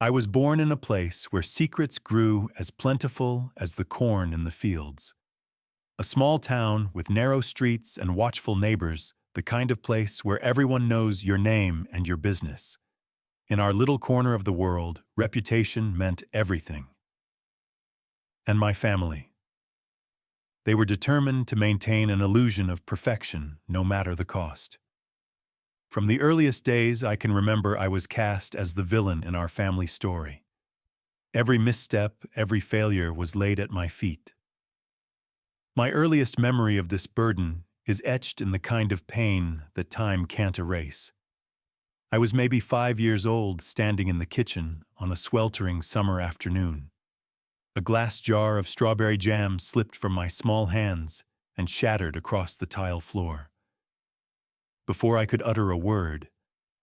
I was born in a place where secrets grew as plentiful as the corn in the fields. A small town with narrow streets and watchful neighbors, the kind of place where everyone knows your name and your business. In our little corner of the world, reputation meant everything. And my family. They were determined to maintain an illusion of perfection, no matter the cost. From the earliest days, I can remember I was cast as the villain in our family story. Every misstep, every failure was laid at my feet. My earliest memory of this burden is etched in the kind of pain that time can't erase. I was maybe 5 years old, standing in the kitchen on a sweltering summer afternoon. A glass jar of strawberry jam slipped from my small hands and shattered across the tile floor. Before I could utter a word,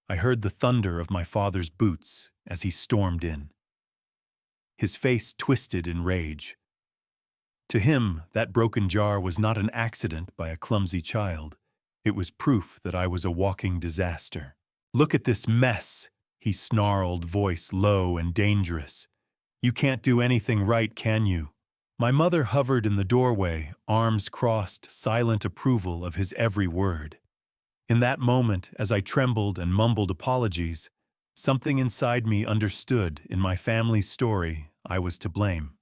I heard the thunder of my father's boots as he stormed in. His face twisted in rage. To him, that broken jar was not an accident by a clumsy child. It was proof that I was a walking disaster. "Look at this mess," he snarled, voice low and dangerous. "You can't do anything right, can you?" My mother hovered in the doorway, arms crossed, silent approval of his every word. In that moment, as I trembled and mumbled apologies, something inside me understood in my family's story I was to blame.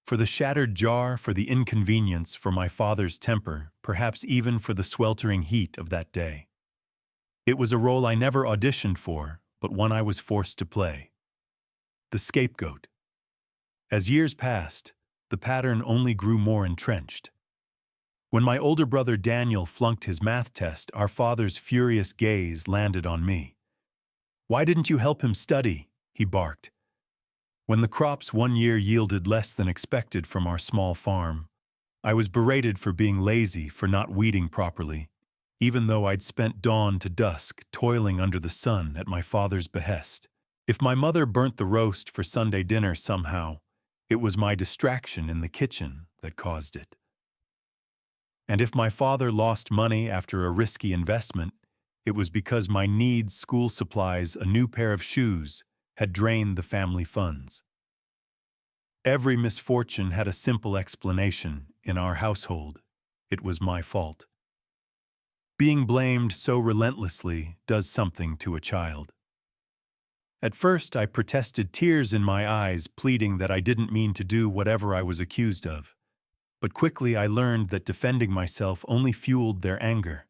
For the shattered jar, for the inconvenience, for my father's temper, perhaps even for the sweltering heat of that day. It was a role I never auditioned for, but one I was forced to play. The scapegoat. As years passed, the pattern only grew more entrenched. When my older brother Daniel flunked his math test, our father's furious gaze landed on me. "Why didn't you help him study?" he barked. When the crops one year yielded less than expected from our small farm, I was berated for being lazy, for not weeding properly, even though I'd spent dawn to dusk toiling under the sun at my father's behest. If my mother burnt the roast for Sunday dinner somehow, it was my distraction in the kitchen that caused it. And if my father lost money after a risky investment, it was because my needs, school supplies, a new pair of shoes, had drained the family funds. Every misfortune had a simple explanation in our household. It was my fault. Being blamed so relentlessly does something to a child. At first, I protested, tears in my eyes, pleading that I didn't mean to do whatever I was accused of. But quickly I learned that defending myself only fueled their anger.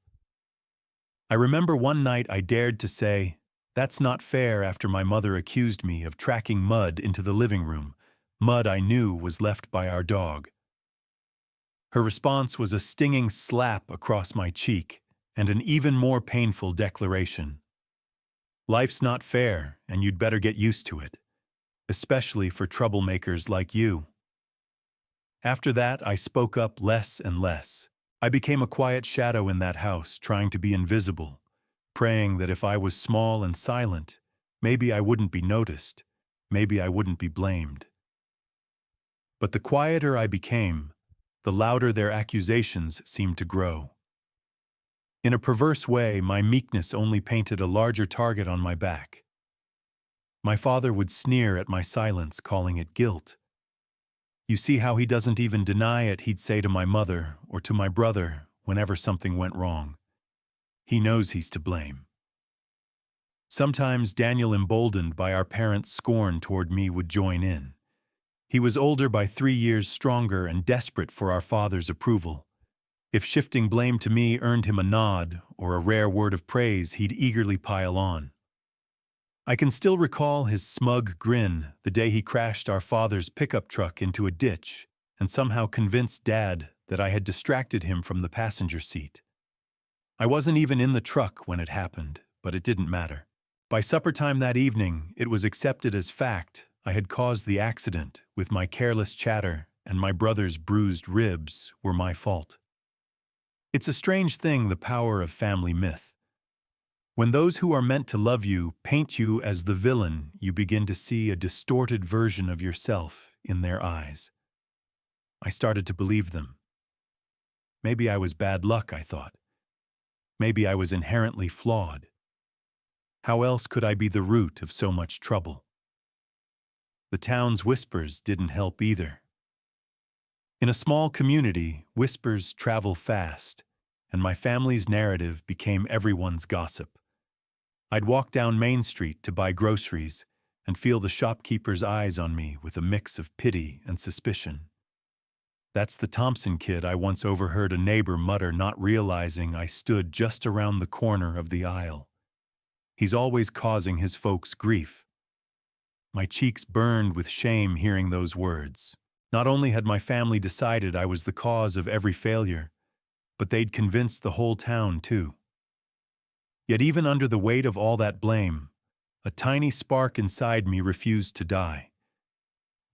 I remember one night I dared to say, "That's not fair," after my mother accused me of tracking mud into the living room, mud I knew was left by our dog. Her response was a stinging slap across my cheek and an even more painful declaration. "Life's not fair, and you'd better get used to it, especially for troublemakers like you." After that, I spoke up less and less. I became a quiet shadow in that house, trying to be invisible, praying that if I was small and silent, maybe I wouldn't be noticed, maybe I wouldn't be blamed. But the quieter I became, the louder their accusations seemed to grow. In a perverse way, my meekness only painted a larger target on my back. My father would sneer at my silence, calling it guilt. "You see how he doesn't even deny it," he'd say to my mother or to my brother whenever something went wrong. "He knows he's to blame." Sometimes Daniel, emboldened by our parents' scorn toward me, would join in. He was older by 3 years, stronger, and desperate for our father's approval. If shifting blame to me earned him a nod or a rare word of praise, he'd eagerly pile on. I can still recall his smug grin the day he crashed our father's pickup truck into a ditch and somehow convinced Dad that I had distracted him from the passenger seat. I wasn't even in the truck when it happened, but it didn't matter. By supper time that evening, it was accepted as fact I had caused the accident with my careless chatter, and my brother's bruised ribs were my fault. It's a strange thing, the power of family myth. When those who are meant to love you paint you as the villain, you begin to see a distorted version of yourself in their eyes. I started to believe them. Maybe I was bad luck, I thought. Maybe I was inherently flawed. How else could I be the root of so much trouble? The town's whispers didn't help either. In a small community, whispers travel fast, and my family's narrative became everyone's gossip. I'd walk down Main Street to buy groceries and feel the shopkeeper's eyes on me with a mix of pity and suspicion. "That's the Thompson kid," I once overheard a neighbor mutter, not realizing I stood just around the corner of the aisle. "He's always causing his folks grief." My cheeks burned with shame hearing those words. Not only had my family decided I was the cause of every failure, but they'd convinced the whole town too. Yet even under the weight of all that blame, a tiny spark inside me refused to die.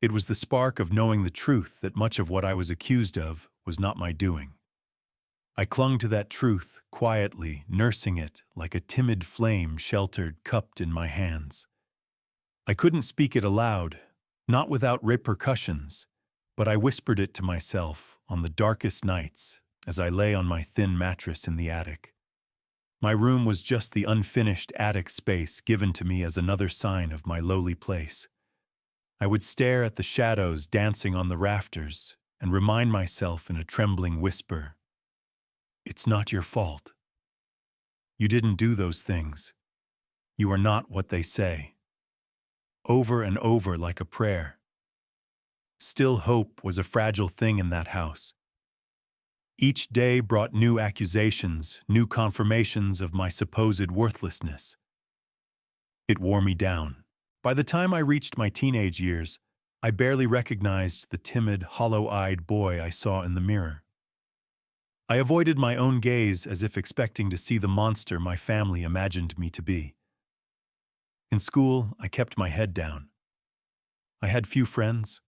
It was the spark of knowing the truth that much of what I was accused of was not my doing. I clung to that truth, quietly, nursing it like a timid flame sheltered, cupped in my hands. I couldn't speak it aloud, not without repercussions, but I whispered it to myself on the darkest nights as I lay on my thin mattress in the attic. My room was just the unfinished attic space given to me as another sign of my lowly place. I would stare at the shadows dancing on the rafters and remind myself in a trembling whisper, "It's not your fault. You didn't do those things. You are not what they say." Over and over like a prayer. Still, hope was a fragile thing in that house. Each day brought new accusations, new confirmations of my supposed worthlessness. It wore me down. By the time I reached my teenage years, I barely recognized the timid, hollow-eyed boy I saw in the mirror. I avoided my own gaze as if expecting to see the monster my family imagined me to be. In school, I kept my head down. I had few friends.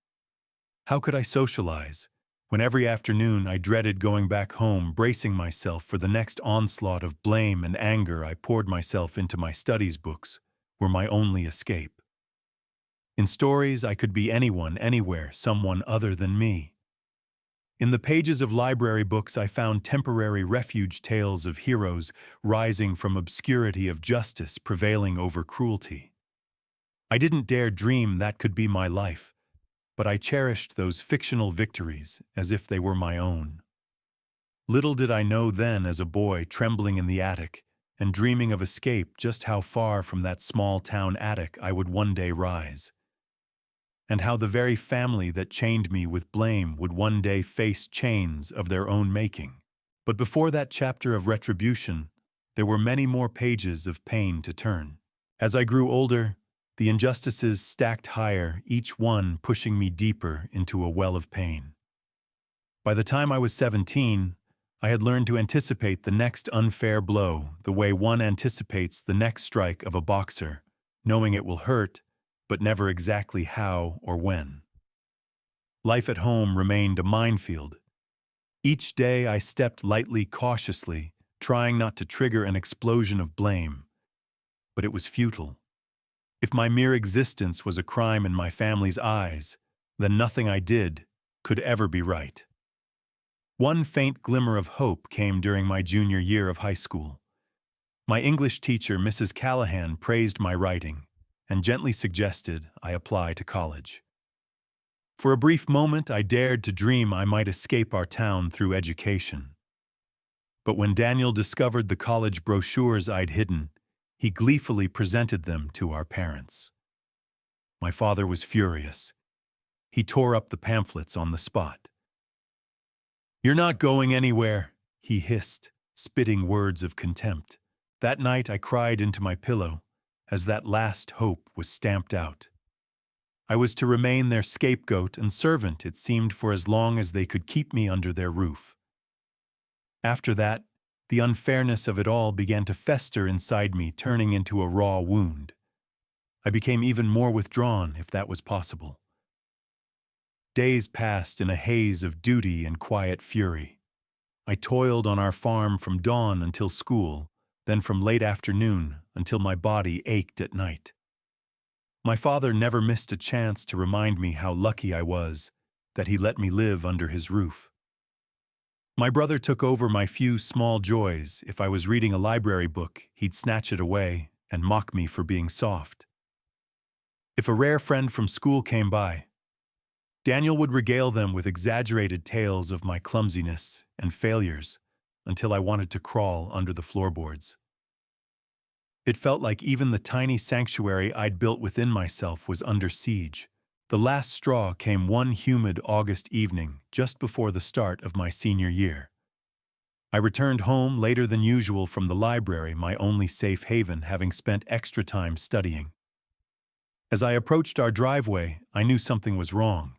How could I socialize when every afternoon I dreaded going back home, bracing myself for the next onslaught of blame and anger I poured myself into my studies books were my only escape. In stories, I could be anyone, anywhere, someone other than me. In the pages of library books, I found temporary refuge tales of heroes rising from obscurity, of justice prevailing over cruelty. I didn't dare dream that could be my life, but I cherished those fictional victories as if they were my own. Little did I know then, as a boy trembling in the attic and dreaming of escape, just how far from that small-town attic I would one day rise, and how the very family that chained me with blame would one day face chains of their own making. But before that chapter of retribution, there were many more pages of pain to turn. As I grew older, the injustices stacked higher, each one pushing me deeper into a well of pain. By the time I was 17, I had learned to anticipate the next unfair blow the way one anticipates the next strike of a boxer, knowing it will hurt, but never exactly how or when. Life at home remained a minefield. Each day I stepped lightly, cautiously, trying not to trigger an explosion of blame. But it was futile. If my mere existence was a crime in my family's eyes, then nothing I did could ever be right. One faint glimmer of hope came during my junior year of high school. My English teacher, Mrs. Callahan, praised my writing and gently suggested I apply to college. For a brief moment, I dared to dream I might escape our town through education. But when Daniel discovered the college brochures I'd hidden, he gleefully presented them to our parents. My father was furious. He tore up the pamphlets on the spot. "You're not going anywhere," he hissed, spitting words of contempt. That night I cried into my pillow, as that last hope was stamped out. I was to remain their scapegoat and servant, it seemed, for as long as they could keep me under their roof. After that, the unfairness of it all began to fester inside me, turning into a raw wound. I became even more withdrawn, if that was possible. Days passed in a haze of duty and quiet fury. I toiled on our farm from dawn until school, then from late afternoon until my body ached at night. My father never missed a chance to remind me how lucky I was that he let me live under his roof. My brother took over my few small joys. If I was reading a library book, he'd snatch it away and mock me for being soft. If a rare friend from school came by, Daniel would regale them with exaggerated tales of my clumsiness and failures until I wanted to crawl under the floorboards. It felt like even the tiny sanctuary I'd built within myself was under siege. The last straw came one humid August evening just before the start of my senior year. I returned home later than usual from the library, my only safe haven, having spent extra time studying. As I approached our driveway, I knew something was wrong.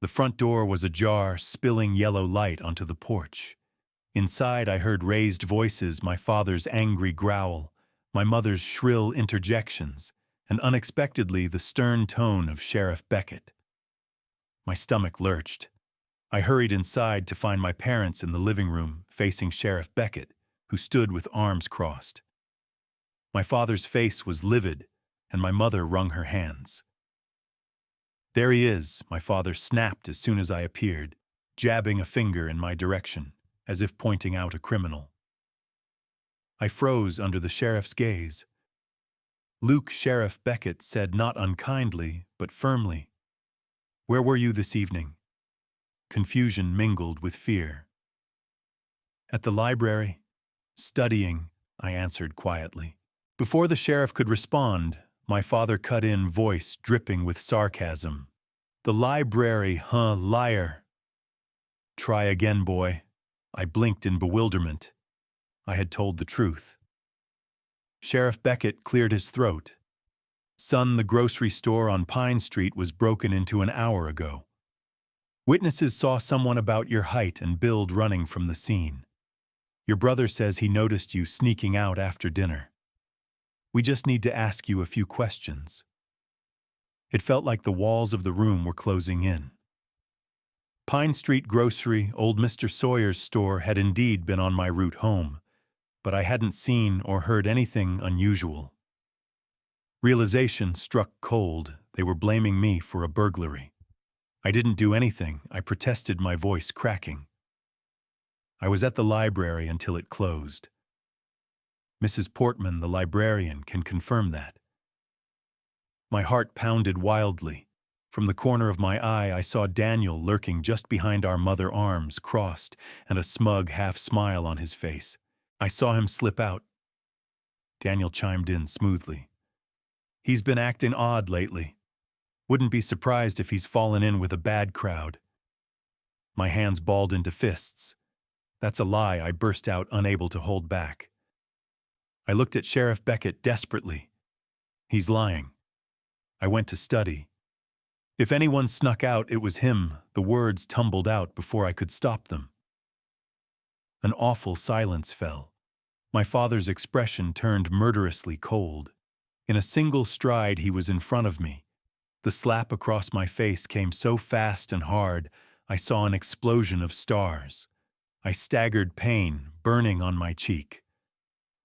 The front door was ajar, spilling yellow light onto the porch. Inside, I heard raised voices, my father's angry growl, my mother's shrill interjections, and unexpectedly the stern tone of Sheriff Beckett. My stomach lurched. I hurried inside to find my parents in the living room, facing Sheriff Beckett, who stood with arms crossed. My father's face was livid, and my mother wrung her hands. "There he is," my father snapped as soon as I appeared, jabbing a finger in my direction, as if pointing out a criminal. I froze under the sheriff's gaze. "Luke," Sheriff Beckett said, not unkindly, but firmly. "Where were you this evening?" Confusion mingled with fear. "At the library, studying," I answered quietly. Before the sheriff could respond, my father cut in, voice dripping with sarcasm. "The library, huh, liar?" "Try again, boy." I blinked in bewilderment. I had told the truth. Sheriff Beckett cleared his throat. "Son, the grocery store on Pine Street was broken into an hour ago. Witnesses saw someone about your height and build running from the scene. Your brother says he noticed you sneaking out after dinner. We just need to ask you a few questions." It felt like the walls of the room were closing in. Pine Street Grocery, old Mr. Sawyer's store, had indeed been on my route home, but I hadn't seen or heard anything unusual. Realization struck cold. They were blaming me for a burglary. I didn't do anything, I protested, my voice cracking. I was at the library until it closed. Mrs. Portman, the librarian, can confirm that. My heart pounded wildly. From the corner of my eye, I saw Daniel lurking just behind our mother, arms crossed and a smug half-smile on his face. I saw him slip out. Daniel chimed in smoothly. "He's been acting odd lately. Wouldn't be surprised if he's fallen in with a bad crowd." My hands balled into fists. "That's a lie," I burst out, unable to hold back. I looked at Sheriff Beckett desperately. "He's lying. I went to study. If anyone snuck out, it was him." The words tumbled out before I could stop them. An awful silence fell. My father's expression turned murderously cold. In a single stride, he was in front of me. The slap across my face came so fast and hard, I saw an explosion of stars. I staggered, pain burning on my cheek.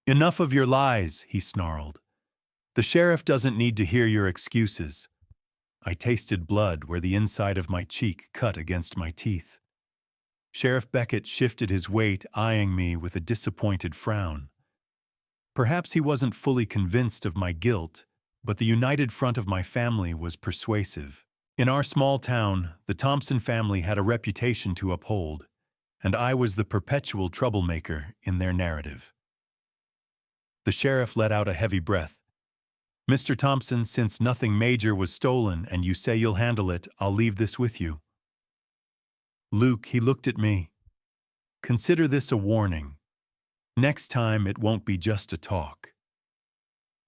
"Enough of your lies," he snarled. "The sheriff doesn't need to hear your excuses." I tasted blood where the inside of my cheek cut against my teeth. Sheriff Beckett shifted his weight, eyeing me with a disappointed frown. Perhaps he wasn't fully convinced of my guilt, but the united front of my family was persuasive. In our small town, the Thompson family had a reputation to uphold, and I was the perpetual troublemaker in their narrative. The sheriff let out a heavy breath. "Mr. Thompson, since nothing major was stolen and you say you'll handle it, I'll leave this with you." "Luke," he looked at me. "Consider this a warning. Next time it won't be just a talk."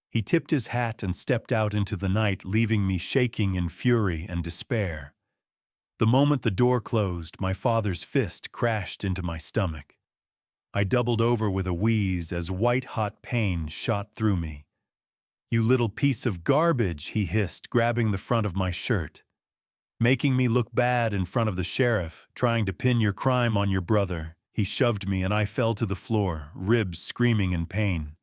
He tipped his hat and stepped out into the night, leaving me shaking in fury and despair. The moment the door closed, my father's fist crashed into my stomach. I doubled over with a wheeze as white-hot pain shot through me. "You little piece of garbage," he hissed, grabbing the front of my shirt. "Making me look bad in front of the sheriff, trying to pin your crime on your brother." He shoved me and I fell to the floor, ribs screaming in pain.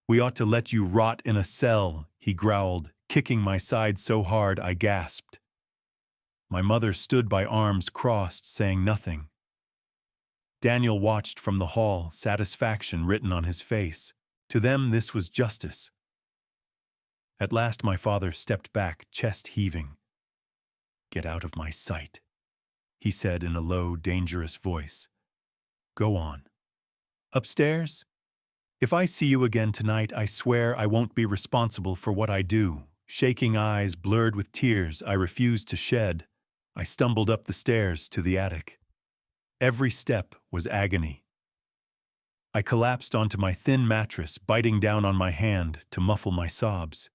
"We ought to let you rot in a cell," he growled, kicking my side so hard I gasped. My mother stood by, arms crossed, saying nothing. Daniel watched from the hall, satisfaction written on his face. To them, this was justice. At last my father stepped back, chest heaving. "Get out of my sight," he said in a low, dangerous voice. "Go on. Upstairs? If I see you again tonight, I swear I won't be responsible for what I do." Shaking eyes, blurred with tears I refused to shed, I stumbled up the stairs to the attic. Every step was agony. I collapsed onto my thin mattress, biting down on my hand to muffle my sobs.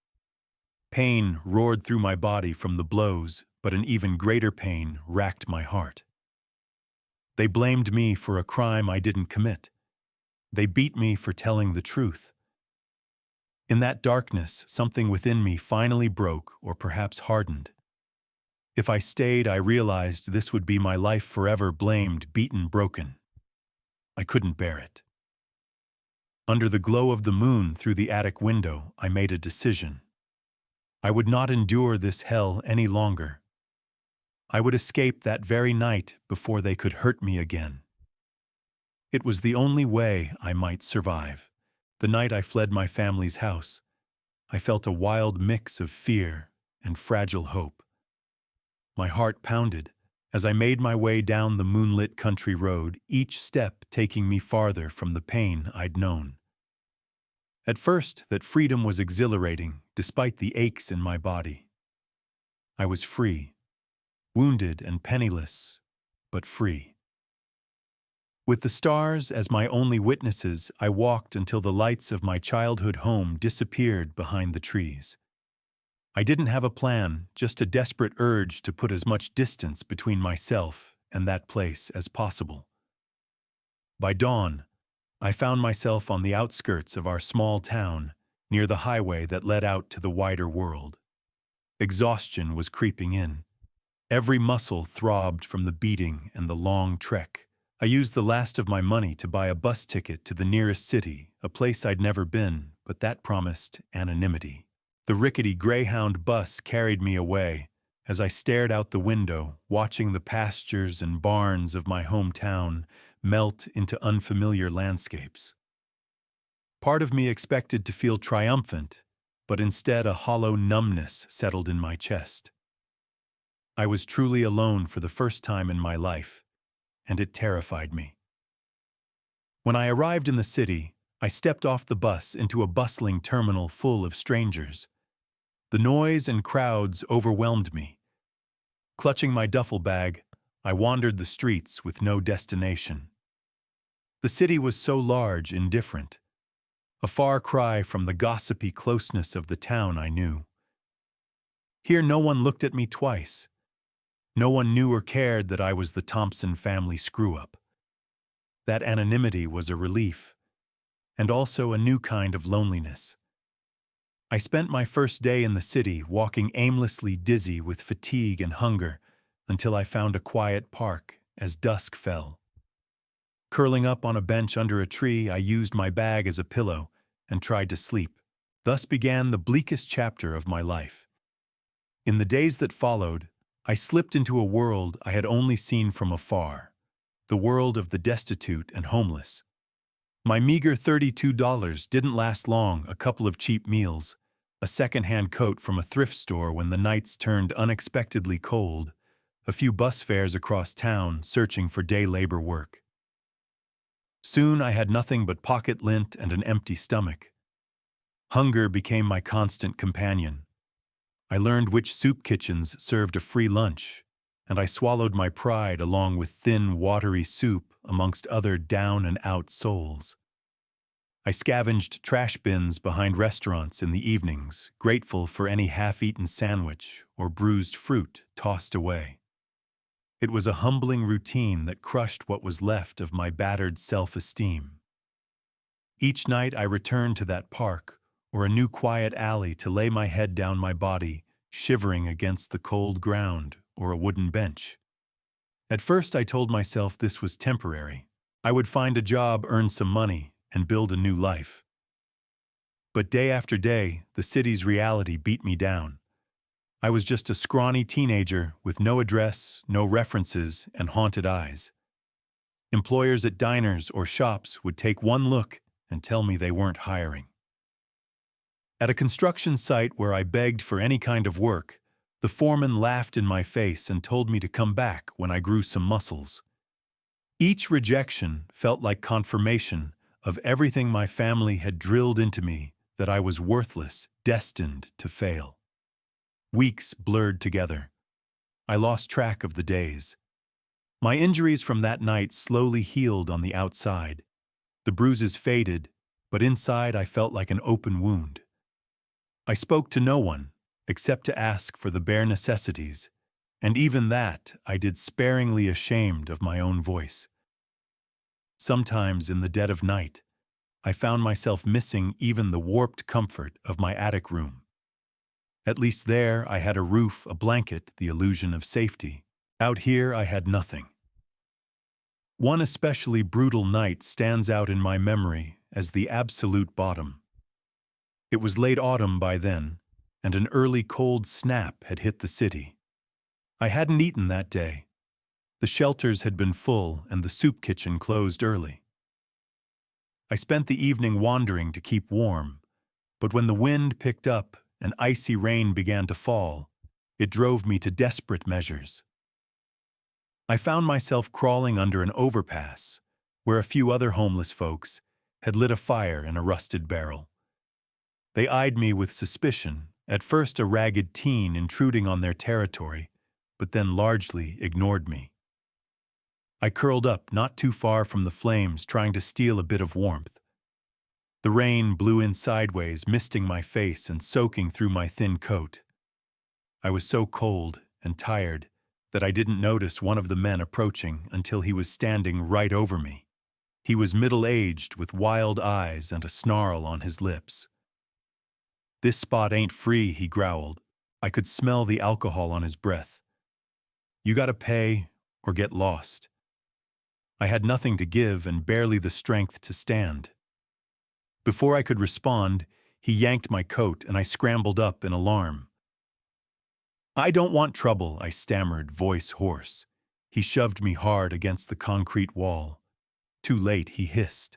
Pain roared through my body from the blows, but an even greater pain racked my heart. They blamed me for a crime I didn't commit. They beat me for telling the truth. In that darkness, something within me finally broke, or perhaps hardened. If I stayed, I realized this would be my life forever, blamed, beaten, broken. I couldn't bear it. Under the glow of the moon through the attic window, I made a decision. I would not endure this hell any longer. I would escape that very night before they could hurt me again. It was the only way I might survive. The night I fled my family's house, I felt a wild mix of fear and fragile hope. My heart pounded as I made my way down the moonlit country road, each step taking me farther from the pain I'd known. At first, that freedom was exhilarating, despite the aches in my body. I was free, wounded and penniless, but free. With the stars as my only witnesses, I walked until the lights of my childhood home disappeared behind the trees. I didn't have a plan, just a desperate urge to put as much distance between myself and that place as possible. By dawn, I found myself on the outskirts of our small town, near the highway that led out to the wider world. Exhaustion was creeping in. Every muscle throbbed from the beating and the long trek. I used the last of my money to buy a bus ticket to the nearest city, a place I'd never been, but that promised anonymity. The rickety Greyhound bus carried me away as I stared out the window, watching the pastures and barns of my hometown melt into unfamiliar landscapes. Part of me expected to feel triumphant, but instead a hollow numbness settled in my chest. I was truly alone for the first time in my life, and it terrified me. When I arrived in the city, I stepped off the bus into a bustling terminal full of strangers. The noise and crowds overwhelmed me. Clutching my duffel bag, I wandered the streets with no destination. The city was so large and different, a far cry from the gossipy closeness of the town I knew. Here no one looked at me twice. No one knew or cared that I was the Thompson family screw-up. That anonymity was a relief, and also a new kind of loneliness. I spent my first day in the city walking aimlessly, dizzy with fatigue and hunger, until I found a quiet park as dusk fell. Curling up on a bench under a tree, I used my bag as a pillow and tried to sleep. Thus began the bleakest chapter of my life. In the days that followed, I slipped into a world I had only seen from afar, the world of the destitute and homeless. My meager $32 didn't last long, a couple of cheap meals, a second-hand coat from a thrift store when the nights turned unexpectedly cold, a few bus fares across town searching for day labor work. Soon I had nothing but pocket lint and an empty stomach. Hunger became my constant companion. I learned which soup kitchens served a free lunch, and I swallowed my pride along with thin, watery soup amongst other down-and-out souls. I scavenged trash bins behind restaurants in the evenings, grateful for any half-eaten sandwich or bruised fruit tossed away. It was a humbling routine that crushed what was left of my battered self-esteem. Each night I returned to that park, or a new quiet alley to lay my head down my body, shivering against the cold ground or a wooden bench. At first I told myself this was temporary. I would find a job, earn some money, and build a new life. But day after day, the city's reality beat me down. I was just a scrawny teenager with no address, no references, and haunted eyes. Employers at diners or shops would take one look and tell me they weren't hiring. At a construction site where I begged for any kind of work, the foreman laughed in my face and told me to come back when I grew some muscles. Each rejection felt like confirmation of everything my family had drilled into me, that I was worthless, destined to fail. Weeks blurred together. I lost track of the days. My injuries from that night slowly healed on the outside. The bruises faded, but inside I felt like an open wound. I spoke to no one, except to ask for the bare necessities, and even that I did sparingly, ashamed of my own voice. Sometimes in the dead of night, I found myself missing even the warped comfort of my attic room. At least there I had a roof, a blanket, the illusion of safety. Out here I had nothing. One especially brutal night stands out in my memory as the absolute bottom. It was late autumn by then, and an early cold snap had hit the city. I hadn't eaten that day. The shelters had been full and the soup kitchen closed early. I spent the evening wandering to keep warm, but when the wind picked up and icy rain began to fall, it drove me to desperate measures. I found myself crawling under an overpass where a few other homeless folks had lit a fire in a rusted barrel. They eyed me with suspicion, at first a ragged teen intruding on their territory, but then largely ignored me. I curled up not too far from the flames, trying to steal a bit of warmth. The rain blew in sideways, misting my face and soaking through my thin coat. I was so cold and tired that I didn't notice one of the men approaching until he was standing right over me. He was middle-aged with wild eyes and a snarl on his lips. "This spot ain't free," he growled. I could smell the alcohol on his breath. "You gotta pay or get lost." I had nothing to give and barely the strength to stand. Before I could respond, he yanked my coat and I scrambled up in alarm. "I don't want trouble," I stammered, voice hoarse. He shoved me hard against the concrete wall. Too late, he hissed.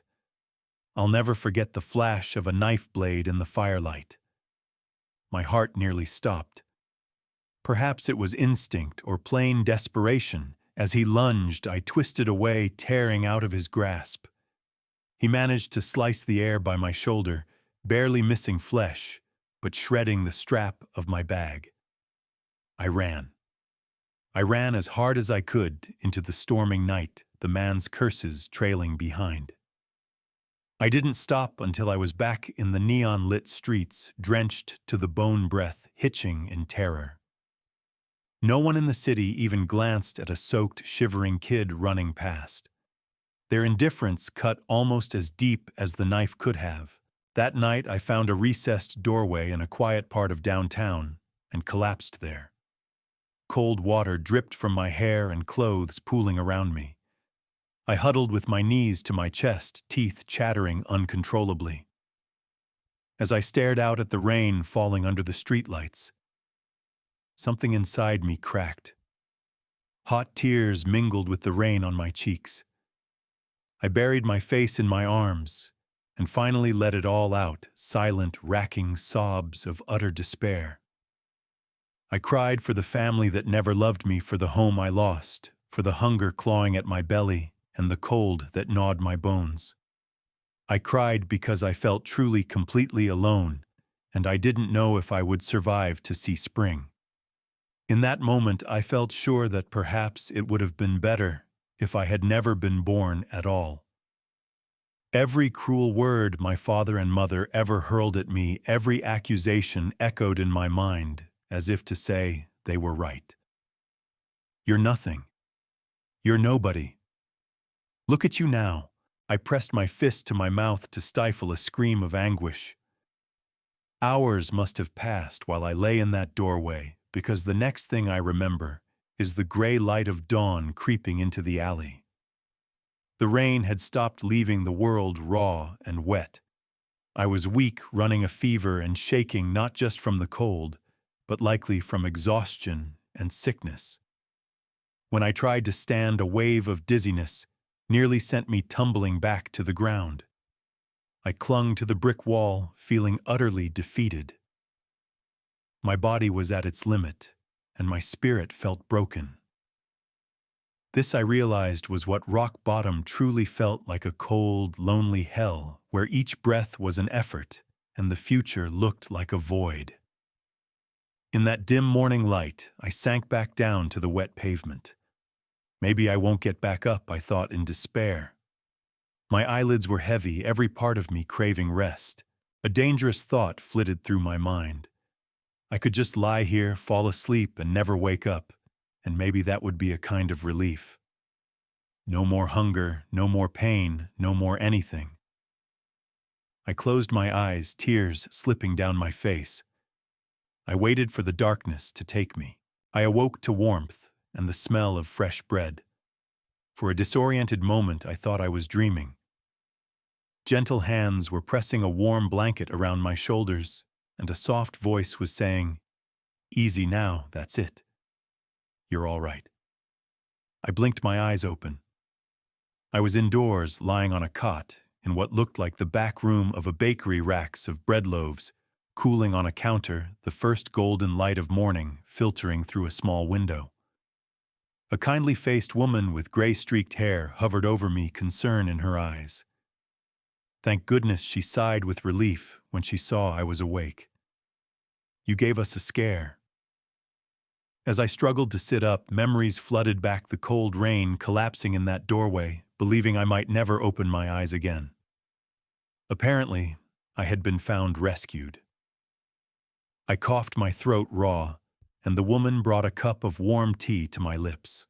I'll never forget the flash of a knife blade in the firelight. My heart nearly stopped. Perhaps it was instinct or plain desperation. As he lunged, I twisted away, tearing out of his grasp. He managed to slice the air by my shoulder, barely missing flesh, but shredding the strap of my bag. I ran. I ran as hard as I could into the storming night, the man's curses trailing behind. I didn't stop until I was back in the neon-lit streets, drenched to the bone breath, hitching in terror. No one in the city even glanced at a soaked, shivering kid running past. Their indifference cut almost as deep as the knife could have. That night I found a recessed doorway in a quiet part of downtown and collapsed there. Cold water dripped from my hair and clothes pooling around me. I huddled with my knees to my chest, teeth chattering uncontrollably. As I stared out at the rain falling under the streetlights, something inside me cracked. Hot tears mingled with the rain on my cheeks. I buried my face in my arms and finally let it all out, silent, racking sobs of utter despair. I cried for the family that never loved me, for the home I lost, for the hunger clawing at my belly and the cold that gnawed my bones. I cried because I felt truly, completely alone, and I didn't know if I would survive to see spring. In that moment, I felt sure that perhaps it would have been better if I had never been born at all. Every cruel word my father and mother ever hurled at me, every accusation echoed in my mind, as if to say they were right. "You're nothing. You're nobody. Look at you now." I pressed my fist to my mouth to stifle a scream of anguish. Hours must have passed while I lay in that doorway, because the next thing I remember is the gray light of dawn creeping into the alley. The rain had stopped, leaving the world raw and wet. I was weak, running a fever and shaking not just from the cold, but likely from exhaustion and sickness. When I tried to stand, a wave of dizziness nearly sent me tumbling back to the ground. I clung to the brick wall, feeling utterly defeated. My body was at its limit, and my spirit felt broken. This, I realized, was what rock bottom truly felt like: a cold, lonely hell where each breath was an effort and the future looked like a void. In that dim morning light, I sank back down to the wet pavement. Maybe I won't get back up, I thought in despair. My eyelids were heavy, every part of me craving rest. A dangerous thought flitted through my mind. I could just lie here, fall asleep, and never wake up, and maybe that would be a kind of relief. No more hunger, no more pain, no more anything. I closed my eyes, tears slipping down my face. I waited for the darkness to take me. I awoke to warmth and the smell of fresh bread. For a disoriented moment, I thought I was dreaming. Gentle hands were pressing a warm blanket around my shoulders, and a soft voice was saying, "Easy now, that's it. You're all right." I blinked my eyes open. I was indoors, lying on a cot, in what looked like the back room of a bakery, racks of bread loaves, cooling on a counter, the first golden light of morning filtering through a small window. A kindly-faced woman with gray-streaked hair hovered over me, concern in her eyes. Thank goodness, she sighed with relief when she saw I was awake. "You gave us a scare." As I struggled to sit up, memories flooded back: the cold rain, collapsing in that doorway, believing I might never open my eyes again. Apparently, I had been found rescued. I coughed, my throat raw, and the woman brought a cup of warm tea to my lips.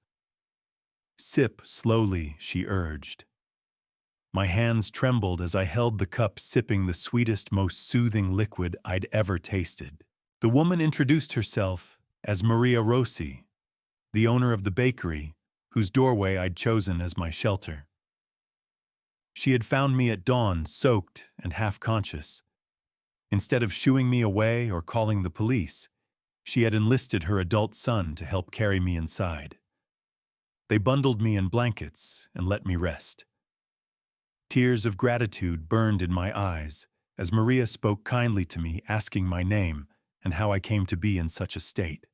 "Sip slowly," she urged. My hands trembled as I held the cup, sipping the sweetest, most soothing liquid I'd ever tasted. The woman introduced herself as Maria Rossi, the owner of the bakery, whose doorway I'd chosen as my shelter. She had found me at dawn, soaked and half-conscious. Instead of shooing me away or calling the police, she had enlisted her adult son to help carry me inside. They bundled me in blankets and let me rest. Tears of gratitude burned in my eyes as Maria spoke kindly to me, asking my name and how I came to be in such a state.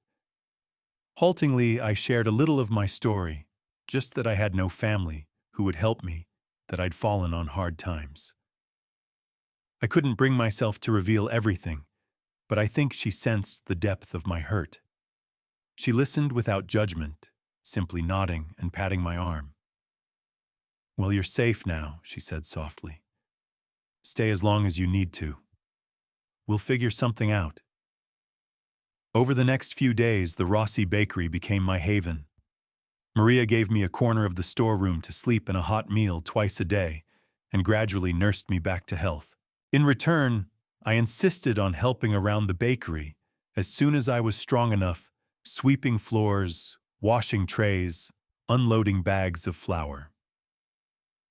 Haltingly, I shared a little of my story, just that I had no family who would help me, that I'd fallen on hard times. I couldn't bring myself to reveal everything, but I think she sensed the depth of my hurt. She listened without judgment, simply nodding and patting my arm. "Well, you're safe now," she said softly. "Stay as long as you need to. We'll figure something out." Over the next few days, the Rossi Bakery became my haven. Maria gave me a corner of the storeroom to sleep and a hot meal twice a day, and gradually nursed me back to health. In return, I insisted on helping around the bakery as soon as I was strong enough, sweeping floors, washing trays, unloading bags of flour.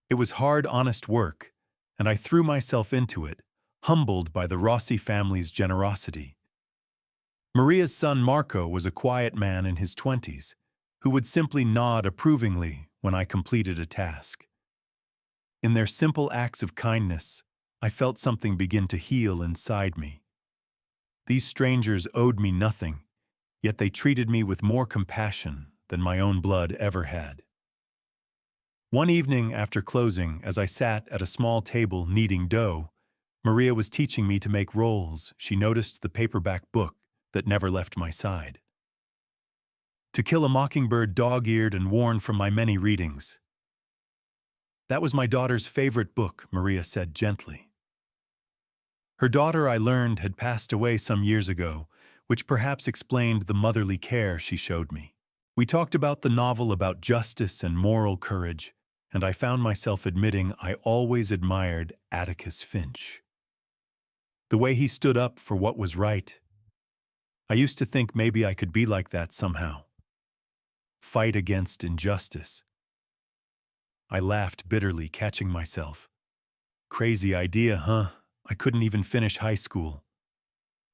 It was hard, honest work, and I threw myself into it, humbled by the Rossi family's generosity. Maria's son Marco was a quiet man in his 20s, who would simply nod approvingly when I completed a task. In their simple acts of kindness, I felt something begin to heal inside me. These strangers owed me nothing, yet they treated me with more compassion than my own blood ever had. One evening after closing, as I sat at a small table kneading dough, Maria was teaching me to make rolls. She noticed the paperback book that never left my side. To Kill a Mockingbird, dog-eared and worn from my many readings. "That was my daughter's favorite book," Maria said gently. Her daughter, I learned, had passed away some years ago, which perhaps explained the motherly care she showed me. We talked about the novel, about justice and moral courage, and I found myself admitting I always admired Atticus Finch. The way he stood up for what was right. I used to think maybe I could be like that somehow. Fight against injustice. I laughed bitterly, catching myself. Crazy idea, huh? I couldn't even finish high school.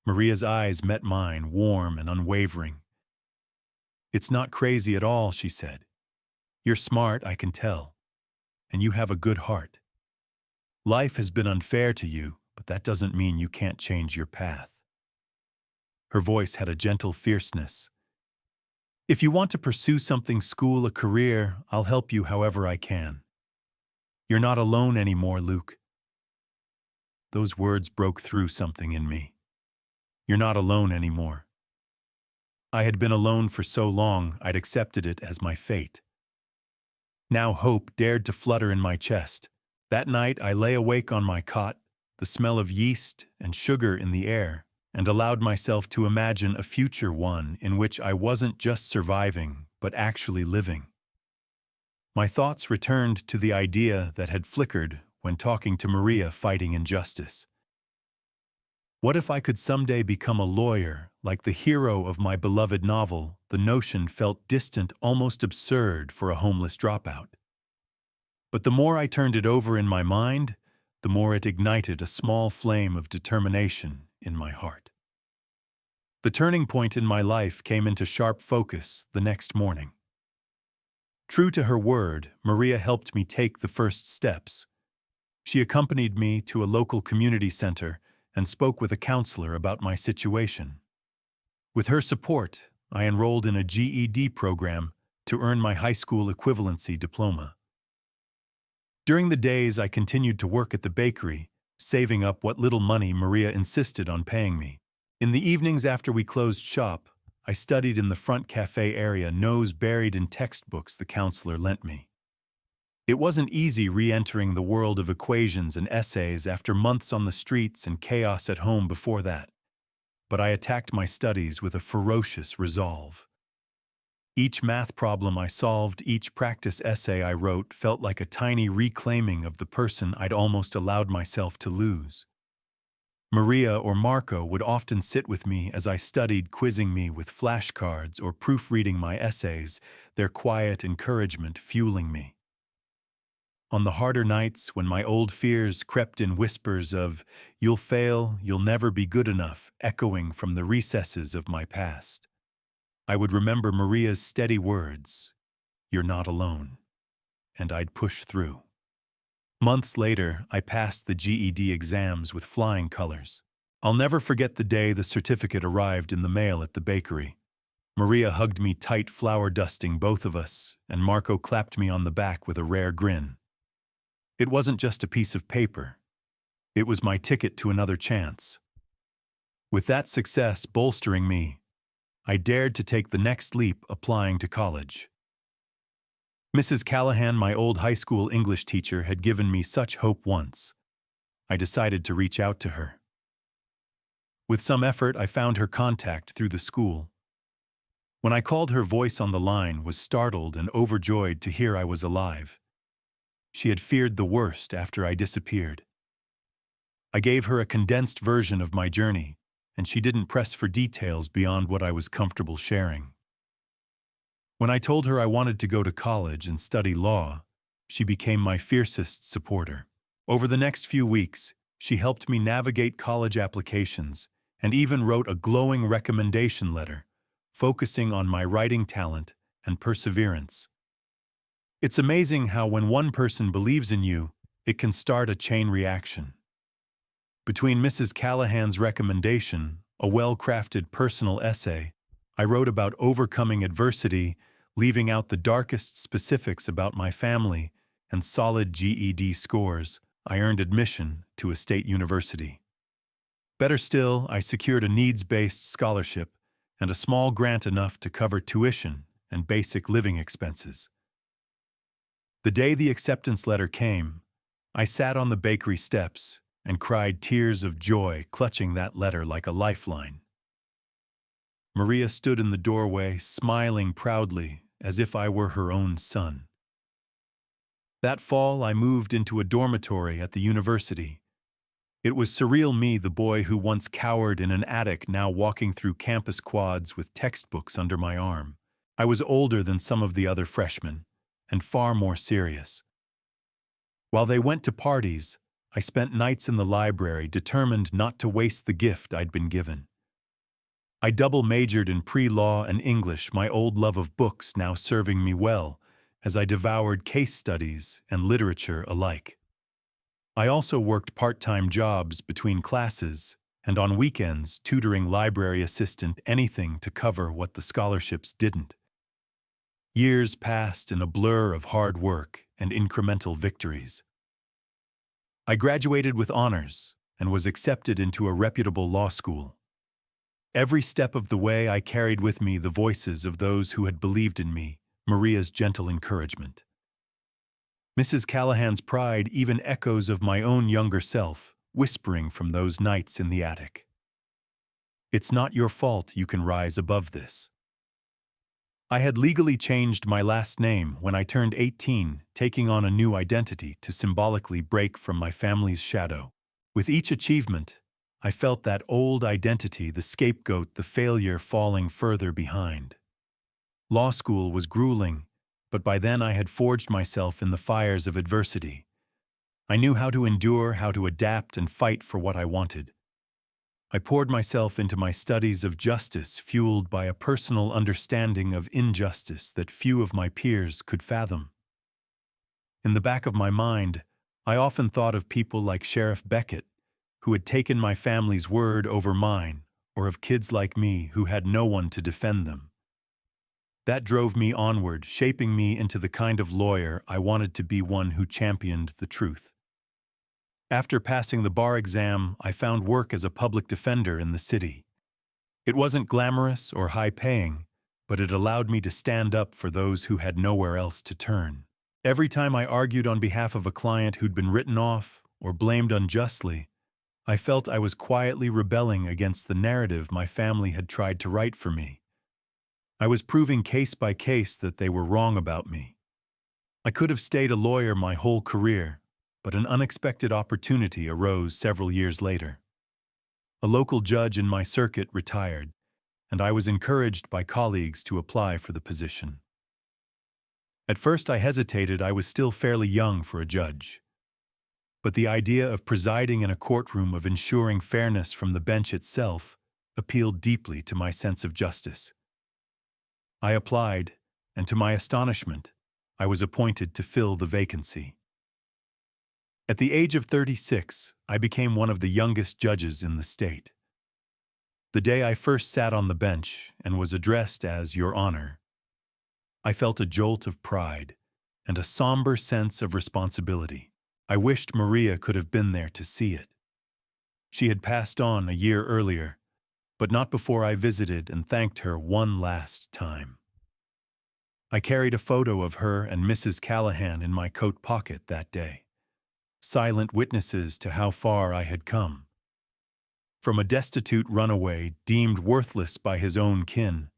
Maria's eyes met mine, warm and unwavering. "It's not crazy at all," she said. "You're smart, I can tell. And you have a good heart." Life has been unfair to you, but that doesn't mean you can't change your path. Her voice had a gentle fierceness. If you want to pursue something, school, a career, I'll help you however I can. You're not alone anymore, Luke. Those words broke through something in me. You're not alone anymore. I had been alone for so long, I'd accepted it as my fate. Now hope dared to flutter in my chest. That night I lay awake on my cot, the smell of yeast and sugar in the air, and allowed myself to imagine a future one in which I wasn't just surviving, but actually living. My thoughts returned to the idea that had flickered when talking to Maria fighting injustice. What if I could someday become a lawyer, like the hero of my beloved novel? The notion felt distant, almost absurd for a homeless dropout. But the more I turned it over in my mind, the more it ignited a small flame of determination in my heart. The turning point in my life came into sharp focus the next morning. True to her word, Maria helped me take the first steps. She accompanied me to a local community center and spoke with a counselor about my situation. With her support, I enrolled in a GED program to earn my high school equivalency diploma. During the days, I continued to work at the bakery, saving up what little money Maria insisted on paying me. In the evenings after we closed shop, I studied in the front cafe area, nose buried in textbooks the counselor lent me. It wasn't easy re-entering the world of equations and essays after months on the streets and chaos at home before that, but I attacked my studies with a ferocious resolve. Each math problem I solved, each practice essay I wrote felt like a tiny reclaiming of the person I'd almost allowed myself to lose. Maria or Marco would often sit with me as I studied, quizzing me with flashcards or proofreading my essays, their quiet encouragement fueling me. On the harder nights, when my old fears crept in whispers of, "You'll fail, you'll never be good enough," echoing from the recesses of my past, I would remember Maria's steady words, "You're not alone," and I'd push through. Months later, I passed the GED exams with flying colors. I'll never forget the day the certificate arrived in the mail at the bakery. Maria hugged me tight, flower dusting both of us, and Marco clapped me on the back with a rare grin. It wasn't just a piece of paper. It was my ticket to another chance. With that success bolstering me, I dared to take the next leap, applying to college. Mrs. Callahan, my old high school English teacher, had given me such hope once. I decided to reach out to her. With some effort, I found her contact through the school. When I called, her voice on the line was startled and overjoyed to hear I was alive. She had feared the worst after I disappeared. I gave her a condensed version of my journey, and she didn't press for details beyond what I was comfortable sharing. When I told her I wanted to go to college and study law, she became my fiercest supporter. Over the next few weeks, she helped me navigate college applications and even wrote a glowing recommendation letter, focusing on my writing talent and perseverance. It's amazing how when one person believes in you, it can start a chain reaction. Between Mrs. Callahan's recommendation, a well-crafted personal essay, I wrote about overcoming adversity, leaving out the darkest specifics about my family, and solid GED scores, I earned admission to a state university. Better still, I secured a needs-based scholarship and a small grant enough to cover tuition and basic living expenses. The day the acceptance letter came, I sat on the bakery steps and cried tears of joy, clutching that letter like a lifeline. Maria stood in the doorway, smiling proudly, as if I were her own son. That fall, I moved into a dormitory at the university. It was surreal, me, the boy who once cowered in an attic, now walking through campus quads with textbooks under my arm. I was older than some of the other freshmen, and far more serious. While they went to parties, I spent nights in the library, determined not to waste the gift I'd been given. I double-majored in pre-law and English, my old love of books now serving me well, as I devoured case studies and literature alike. I also worked part-time jobs between classes and on weekends tutoring library assistant anything to cover what the scholarships didn't. Years passed in a blur of hard work and incremental victories. I graduated with honors and was accepted into a reputable law school. Every step of the way I carried with me the voices of those who had believed in me, Maria's gentle encouragement. Mrs. Callahan's pride even echoes of my own younger self, whispering from those nights in the attic. It's not your fault you can rise above this. I had legally changed my last name when I turned 18, taking on a new identity to symbolically break from my family's shadow. With each achievement, I felt that old identity, the scapegoat, the failure, falling further behind. Law school was grueling, but by then I had forged myself in the fires of adversity. I knew how to endure, how to adapt and fight for what I wanted. I poured myself into my studies of justice, fueled by a personal understanding of injustice that few of my peers could fathom. In the back of my mind, I often thought of people like Sheriff Beckett, who had taken my family's word over mine, or of kids like me who had no one to defend them. That drove me onward, shaping me into the kind of lawyer I wanted to be, one who championed the truth. After passing the bar exam, I found work as a public defender in the city. It wasn't glamorous or high-paying, but it allowed me to stand up for those who had nowhere else to turn. Every time I argued on behalf of a client who'd been written off or blamed unjustly, I felt I was quietly rebelling against the narrative my family had tried to write for me. I was proving case by case that they were wrong about me. I could have stayed a lawyer my whole career, but an unexpected opportunity arose several years later. A local judge in my circuit retired, and I was encouraged by colleagues to apply for the position. At first I hesitated. I was still fairly young for a judge. But the idea of presiding in a courtroom, of ensuring fairness from the bench itself, appealed deeply to my sense of justice. I applied, and to my astonishment, I was appointed to fill the vacancy. At the age of 36, I became one of the youngest judges in the state. The day I first sat on the bench and was addressed as Your Honor, I felt a jolt of pride and a somber sense of responsibility. I wished Maria could have been there to see it. She had passed on a year earlier, but not before I visited and thanked her one last time. I carried a photo of her and Mrs. Callahan in my coat pocket that day, silent witnesses to how far I had come. From a destitute runaway deemed worthless by his own kin,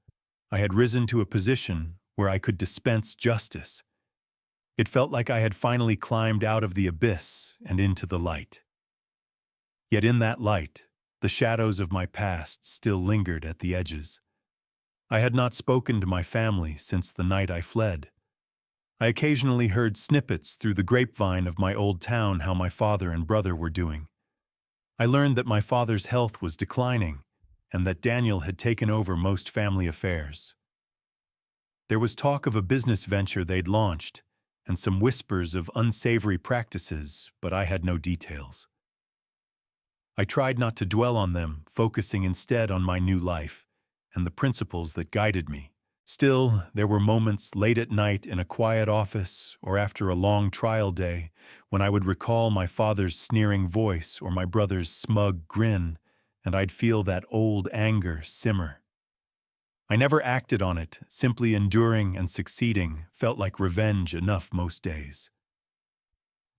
I had risen to a position where I could dispense justice. It felt like I had finally climbed out of the abyss and into the light. Yet in that light, the shadows of my past still lingered at the edges. I had not spoken to my family since the night I fled. I occasionally heard snippets through the grapevine of my old town how my father and brother were doing. I learned that my father's health was declining and that Daniel had taken over most family affairs. There was talk of a business venture they'd launched and some whispers of unsavory practices, but I had no details. I tried not to dwell on them, focusing instead on my new life and the principles that guided me. Still, there were moments late at night in a quiet office or after a long trial day when I would recall my father's sneering voice or my brother's smug grin, and I'd feel that old anger simmer. I never acted on it. Simply enduring and succeeding felt like revenge enough most days.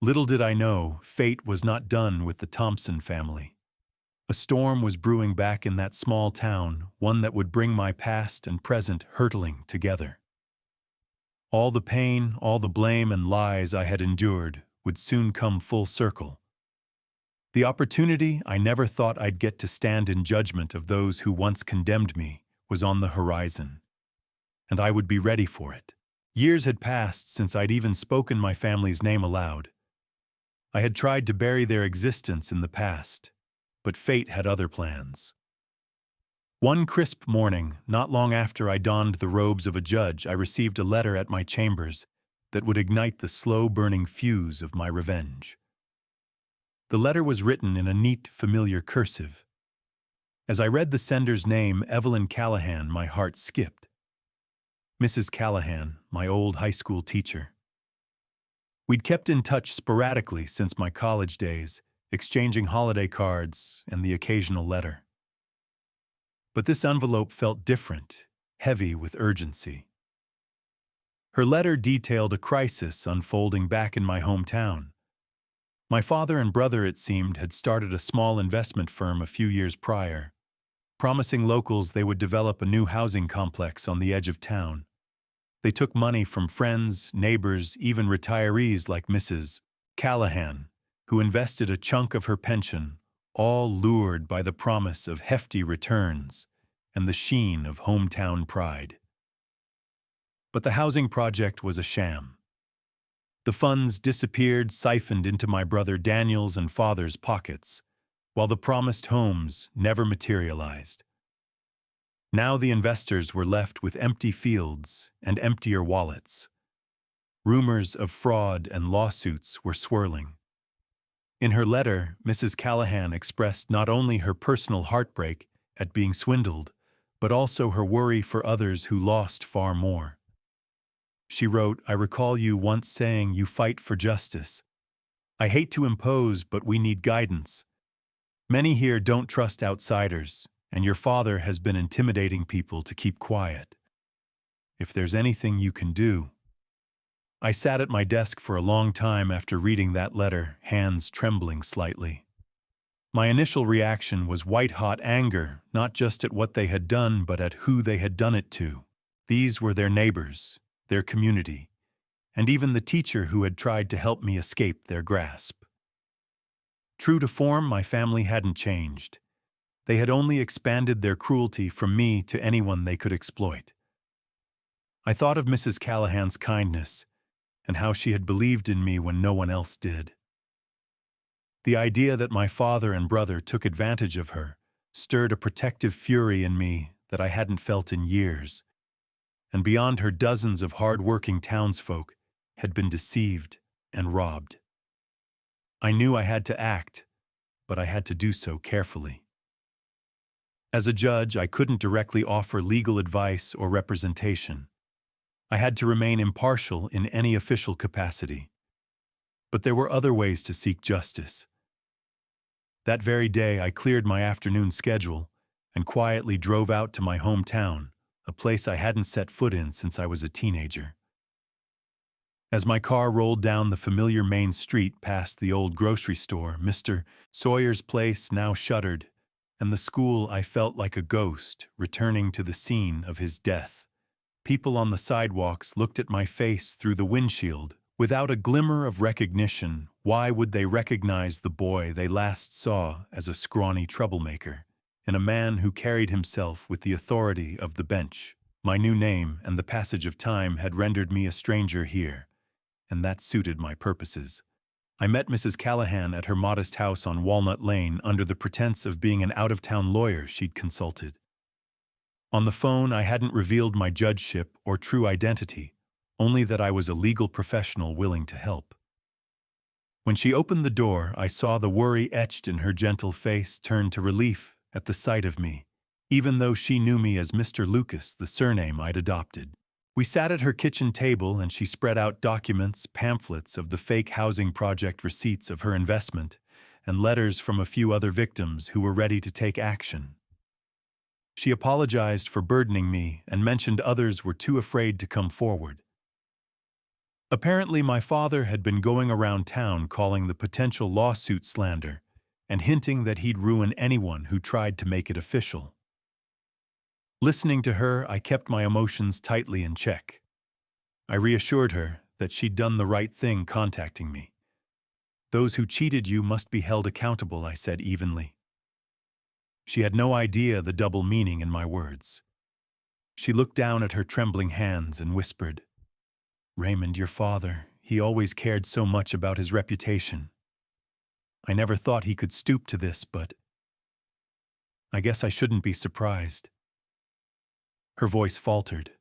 Little did I know, fate was not done with the Thompson family. A storm was brewing back in that small town, one that would bring my past and present hurtling together. All the pain, all the blame and lies I had endured would soon come full circle. The opportunity I never thought I'd get to stand in judgment of those who once condemned me was on the horizon, and I would be ready for it. Years had passed since I'd even spoken my family's name aloud. I had tried to bury their existence in the past, but fate had other plans. One crisp morning, not long after I donned the robes of a judge, I received a letter at my chambers that would ignite the slow-burning fuse of my revenge. The letter was written in a neat, familiar cursive. As I read the sender's name, Evelyn Callahan, my heart skipped. Mrs. Callahan, my old high school teacher. We'd kept in touch sporadically since my college days, exchanging holiday cards and the occasional letter. But this envelope felt different, heavy with urgency. Her letter detailed a crisis unfolding back in my hometown. My father and brother, it seemed, had started a small investment firm a few years prior, promising locals they would develop a new housing complex on the edge of town. They took money from friends, neighbors, even retirees like Mrs. Callahan, who invested a chunk of her pension, all lured by the promise of hefty returns and the sheen of hometown pride. But the housing project was a sham. The funds disappeared, siphoned into my brother Daniel's and father's pockets, while the promised homes never materialized. Now the investors were left with empty fields and emptier wallets. Rumors of fraud and lawsuits were swirling. In her letter, Mrs. Callahan expressed not only her personal heartbreak at being swindled, but also her worry for others who lost far more. She wrote, "I recall you once saying you fight for justice. I hate to impose, but we need guidance. Many here don't trust outsiders, and your father has been intimidating people to keep quiet. If there's anything you can do." I sat at my desk for a long time after reading that letter, hands trembling slightly. My initial reaction was white-hot anger, not just at what they had done, but at who they had done it to. These were their neighbors, their community, and even the teacher who had tried to help me escape their grasp. True to form, my family hadn't changed. They had only expanded their cruelty from me to anyone they could exploit. I thought of Mrs. Callahan's kindness and how she had believed in me when no one else did. The idea that my father and brother took advantage of her stirred a protective fury in me that I hadn't felt in years, and beyond her, dozens of hard-working townsfolk had been deceived and robbed. I knew I had to act, but I had to do so carefully. As a judge, I couldn't directly offer legal advice or representation. I had to remain impartial in any official capacity. But there were other ways to seek justice. That very day, I cleared my afternoon schedule and quietly drove out to my hometown, a place I hadn't set foot in since I was a teenager. As my car rolled down the familiar main street past the old grocery store, Mr. Sawyer's place now shuttered, and the school, I felt like a ghost returning to the scene of his death. People on the sidewalks looked at my face through the windshield without a glimmer of recognition. Why would they recognize the boy they last saw as a scrawny troublemaker, and a man who carried himself with the authority of the bench? My new name and the passage of time had rendered me a stranger here, and that suited my purposes. I met Mrs. Callahan at her modest house on Walnut Lane under the pretense of being an out-of-town lawyer she'd consulted. On the phone, I hadn't revealed my judgeship or true identity, only that I was a legal professional willing to help. When she opened the door, I saw the worry etched in her gentle face turn to relief at the sight of me, even though she knew me as Mr. Lucas, the surname I'd adopted. We sat at her kitchen table and she spread out documents, pamphlets of the fake housing project receipts of her investment, and letters from a few other victims who were ready to take action. She apologized for burdening me and mentioned others were too afraid to come forward. Apparently, my father had been going around town calling the potential lawsuit slander and hinting that he'd ruin anyone who tried to make it official. Listening to her, I kept my emotions tightly in check. I reassured her that she'd done the right thing contacting me. "Those who cheated you must be held accountable," I said evenly. She had no idea the double meaning in my words. She looked down at her trembling hands and whispered, "Raymond, your father, he always cared so much about his reputation. I never thought he could stoop to this, but I guess I shouldn't be surprised." Her voice faltered.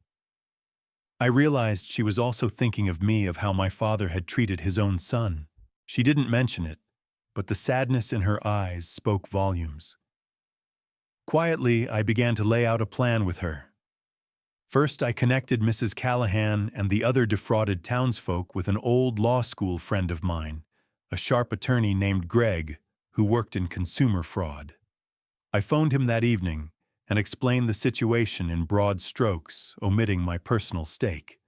I realized she was also thinking of me, of how my father had treated his own son. She didn't mention it, but the sadness in her eyes spoke volumes. Quietly, I began to lay out a plan with her. First, I connected Mrs. Callahan and the other defrauded townsfolk with an old law school friend of mine, a sharp attorney named Greg, who worked in consumer fraud. I phoned him that evening and explained the situation in broad strokes, omitting my personal stake.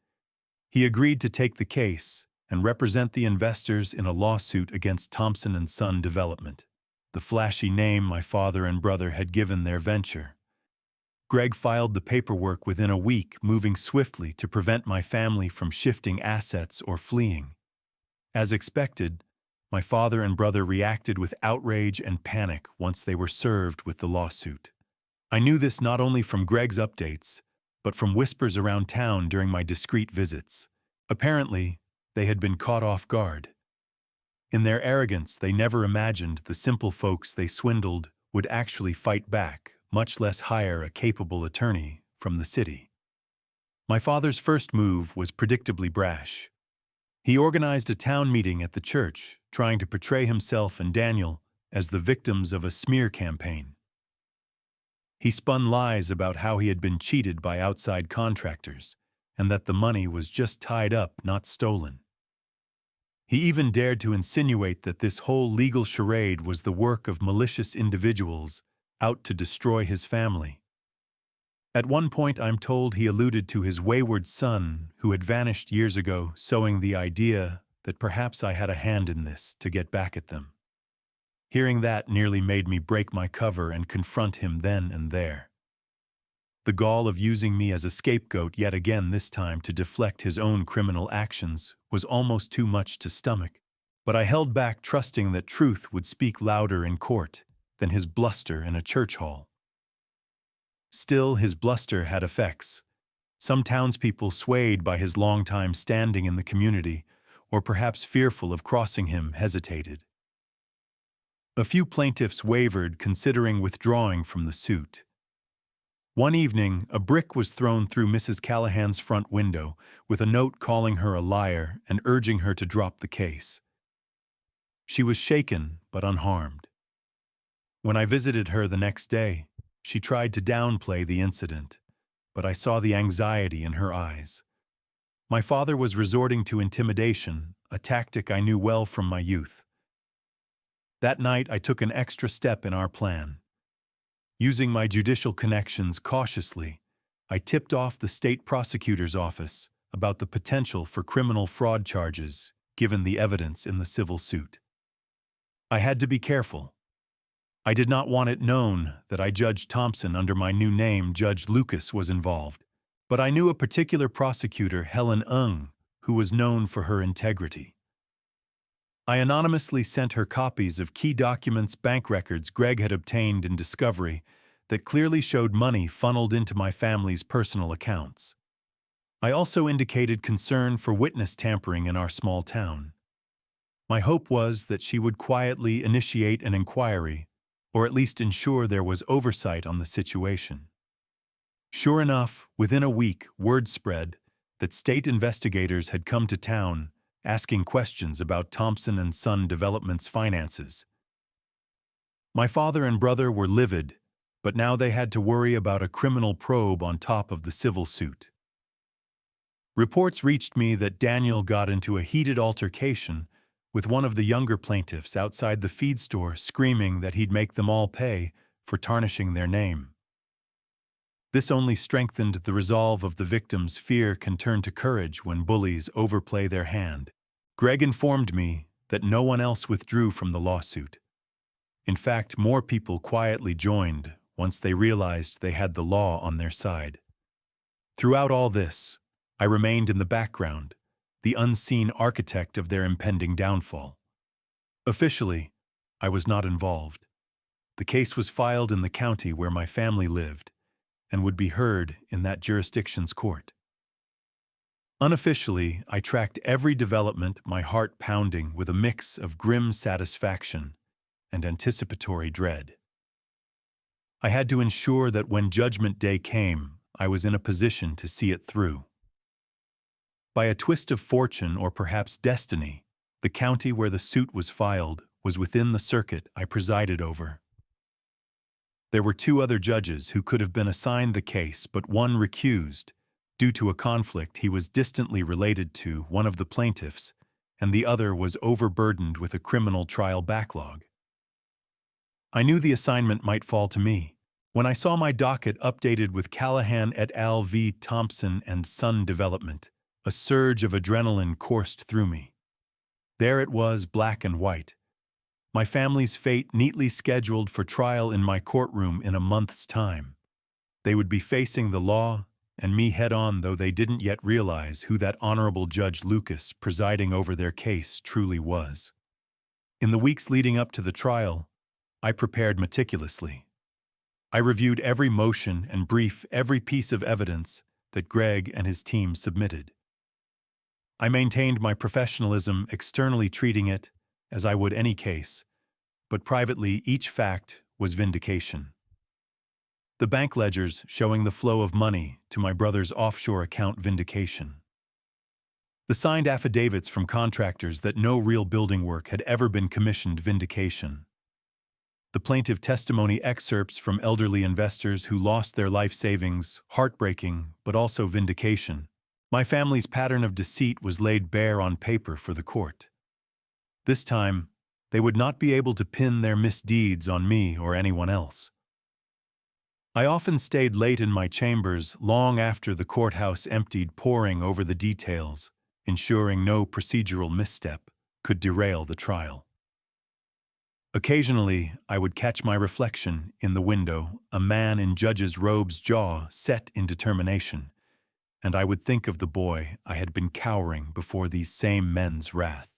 He agreed to take the case and represent the investors in a lawsuit against Thompson & Son Development, the flashy name my father and brother had given their venture. Greg filed the paperwork within a week, moving swiftly to prevent my family from shifting assets or fleeing. As expected, my father and brother reacted with outrage and panic once they were served with the lawsuit. I knew this not only from Greg's updates, but from whispers around town during my discreet visits. Apparently, they had been caught off guard. In their arrogance, they never imagined the simple folks they swindled would actually fight back, much less hire a capable attorney from the city. My father's first move was predictably brash. He organized a town meeting at the church, trying to portray himself and Daniel as the victims of a smear campaign. He spun lies about how he had been cheated by outside contractors, and that the money was just tied up, not stolen. He even dared to insinuate that this whole legal charade was the work of malicious individuals out to destroy his family. At one point, I'm told he alluded to his wayward son, who had vanished years ago, sowing the idea that perhaps I had a hand in this to get back at them. Hearing that nearly made me break my cover and confront him then and there. The gall of using me as a scapegoat yet again, this time to deflect his own criminal actions, was almost too much to stomach, but I held back, trusting that truth would speak louder in court than his bluster in a church hall. Still, his bluster had effects. Some townspeople, swayed by his long-time standing in the community, or perhaps fearful of crossing him, hesitated. A few plaintiffs wavered, considering withdrawing from the suit. One evening, a brick was thrown through Mrs. Callahan's front window, with a note calling her a liar and urging her to drop the case. She was shaken but unharmed. When I visited her the next day, she tried to downplay the incident, but I saw the anxiety in her eyes. My father was resorting to intimidation, a tactic I knew well from my youth. That night, I took an extra step in our plan. Using my judicial connections cautiously, I tipped off the state prosecutor's office about the potential for criminal fraud charges, given the evidence in the civil suit. I had to be careful. I did not want it known that I judged Thompson under my new name. Judge Lucas was involved, but I knew a particular prosecutor, Helen Ng, who was known for her integrity. I anonymously sent her copies of key documents, bank records Greg had obtained in discovery that clearly showed money funneled into my family's personal accounts. I also indicated concern for witness tampering in our small town. My hope was that she would quietly initiate an inquiry, or at least ensure there was oversight on the situation. Sure enough, within a week, word spread that state investigators had come to town asking questions about Thompson & Son Development's finances. My father and brother were livid, but now they had to worry about a criminal probe on top of the civil suit. Reports reached me that Daniel got into a heated altercation with one of the younger plaintiffs outside the feed store, screaming that he'd make them all pay for tarnishing their name. This only strengthened the resolve of the victims. Fear can turn to courage when bullies overplay their hand. Greg informed me that no one else withdrew from the lawsuit. In fact, more people quietly joined once they realized they had the law on their side. Throughout all this, I remained in the background, the unseen architect of their impending downfall. Officially, I was not involved. The case was filed in the county where my family lived and would be heard in that jurisdiction's court. Unofficially, I tracked every development, my heart pounding with a mix of grim satisfaction and anticipatory dread. I had to ensure that when Judgment Day came, I was in a position to see it through. By a twist of fortune or perhaps destiny, the county where the suit was filed was within the circuit I presided over. There were two other judges who could have been assigned the case, but one recused, due to a conflict he was distantly related to one of the plaintiffs, and the other was overburdened with a criminal trial backlog. I knew the assignment might fall to me. When I saw my docket updated with Callahan et al. V. Thompson and Son development, a surge of adrenaline coursed through me. There it was, black and white. My family's fate neatly scheduled for trial in my courtroom in a month's time. They would be facing the law and me head-on, though they didn't yet realize who that Honorable Judge Lucas presiding over their case truly was. In the weeks leading up to the trial, I prepared meticulously. I reviewed every motion and brief every piece of evidence that Greg and his team submitted. I maintained my professionalism, externally treating it as I would any case, but privately each fact was vindication. The bank ledgers showing the flow of money to my brother's offshore account, vindication. The signed affidavits from contractors that no real building work had ever been commissioned, vindication. The plaintiff testimony excerpts from elderly investors who lost their life savings, heartbreaking, but also vindication. My family's pattern of deceit was laid bare on paper for the court. This time, they would not be able to pin their misdeeds on me or anyone else. I often stayed late in my chambers long after the courthouse emptied, poring over the details, ensuring no procedural misstep could derail the trial. Occasionally, I would catch my reflection in the window, a man in judge's robe's jaw set in determination, and I would think of the boy I had been cowering before these same men's wrath.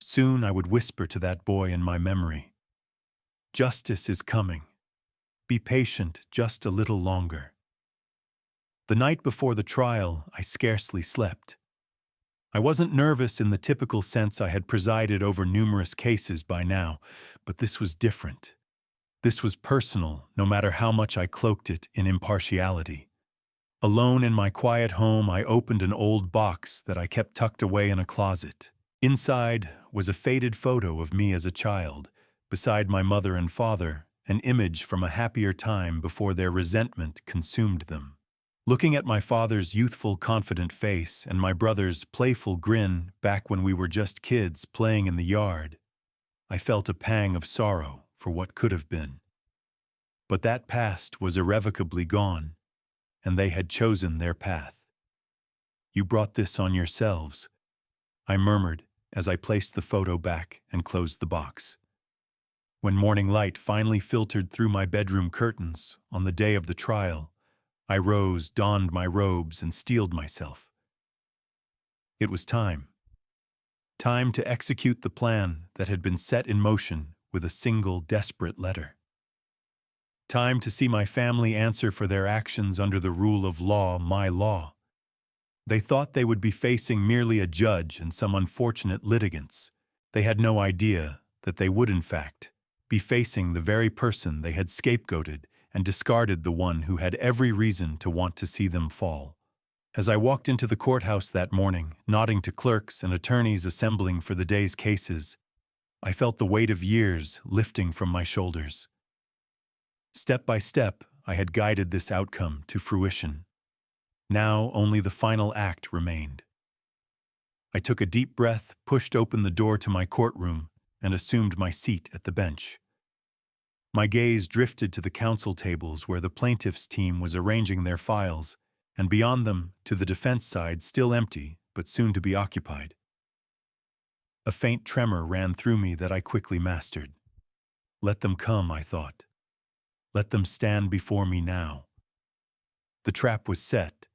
Soon I would whisper to that boy in my memory, "Justice is coming. Be patient just a little longer." The night before the trial, I scarcely slept. I wasn't nervous in the typical sense. I had presided over numerous cases by now, but this was different. This was personal, no matter how much I cloaked it in impartiality. Alone in my quiet home, I opened an old box that I kept tucked away in a closet. Inside was a faded photo of me as a child, beside my mother and father, an image from a happier time before their resentment consumed them. Looking at my father's youthful, confident face and my brother's playful grin back when we were just kids playing in the yard, I felt a pang of sorrow for what could have been. But that past was irrevocably gone, and they had chosen their path. "You brought this on yourselves," I murmured as I placed the photo back and closed the box. When morning light finally filtered through my bedroom curtains on the day of the trial, I rose, donned my robes, and steeled myself. It was time. Time to execute the plan that had been set in motion with a single desperate letter. Time to see my family answer for their actions under the rule of law, my law. They thought they would be facing merely a judge and some unfortunate litigants. They had no idea that they would, in fact, be facing the very person they had scapegoated and discarded, the one who had every reason to want to see them fall. As I walked into the courthouse that morning, nodding to clerks and attorneys assembling for the day's cases, I felt the weight of years lifting from my shoulders. Step by step, I had guided this outcome to fruition. Now only the final act remained. I took a deep breath, pushed open the door to my courtroom, and assumed my seat at the bench. My gaze drifted to the counsel tables where the plaintiff's team was arranging their files, and beyond them to the defense side, still empty, but soon to be occupied. A faint tremor ran through me that I quickly mastered. Let them come, I thought. Let them stand before me now. The trap was set,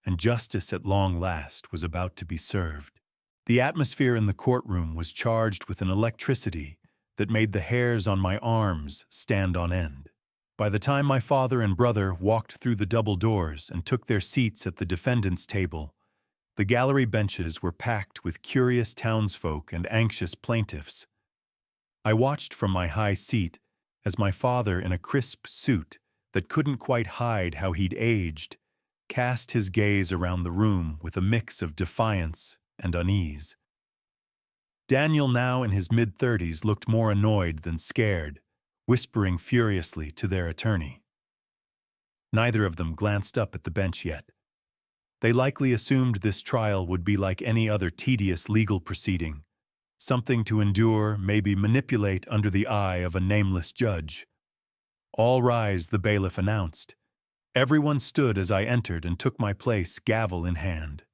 and justice at long last was about to be served. The atmosphere in the courtroom was charged with an electricity that made the hairs on my arms stand on end. By the time my father and brother walked through the double doors and took their seats at the defendant's table, the gallery benches were packed with curious townsfolk and anxious plaintiffs. I watched from my high seat as my father, in a crisp suit that couldn't quite hide how he'd aged, cast his gaze around the room with a mix of defiance and unease. Daniel, now in his mid-30s, looked more annoyed than scared, whispering furiously to their attorney. Neither of them glanced up at the bench yet. They likely assumed this trial would be like any other tedious legal proceeding, something to endure, maybe manipulate under the eye of a nameless judge. "All rise," the bailiff announced. Everyone stood as I entered and took my place, gavel in hand.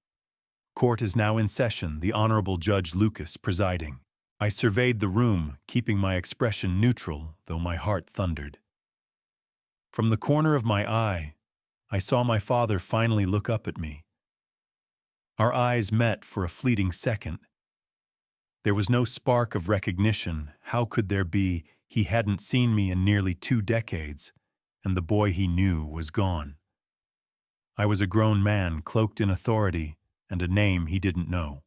"Court is now in session," the Honorable Judge Lucas presiding. I surveyed the room, keeping my expression neutral, though my heart thundered. From the corner of my eye, I saw my father finally look up at me. Our eyes met for a fleeting second. There was no spark of recognition. How could there be? He hadn't seen me in nearly 2 decades, and the boy he knew was gone. I was a grown man, cloaked in authority, and a name he didn't know.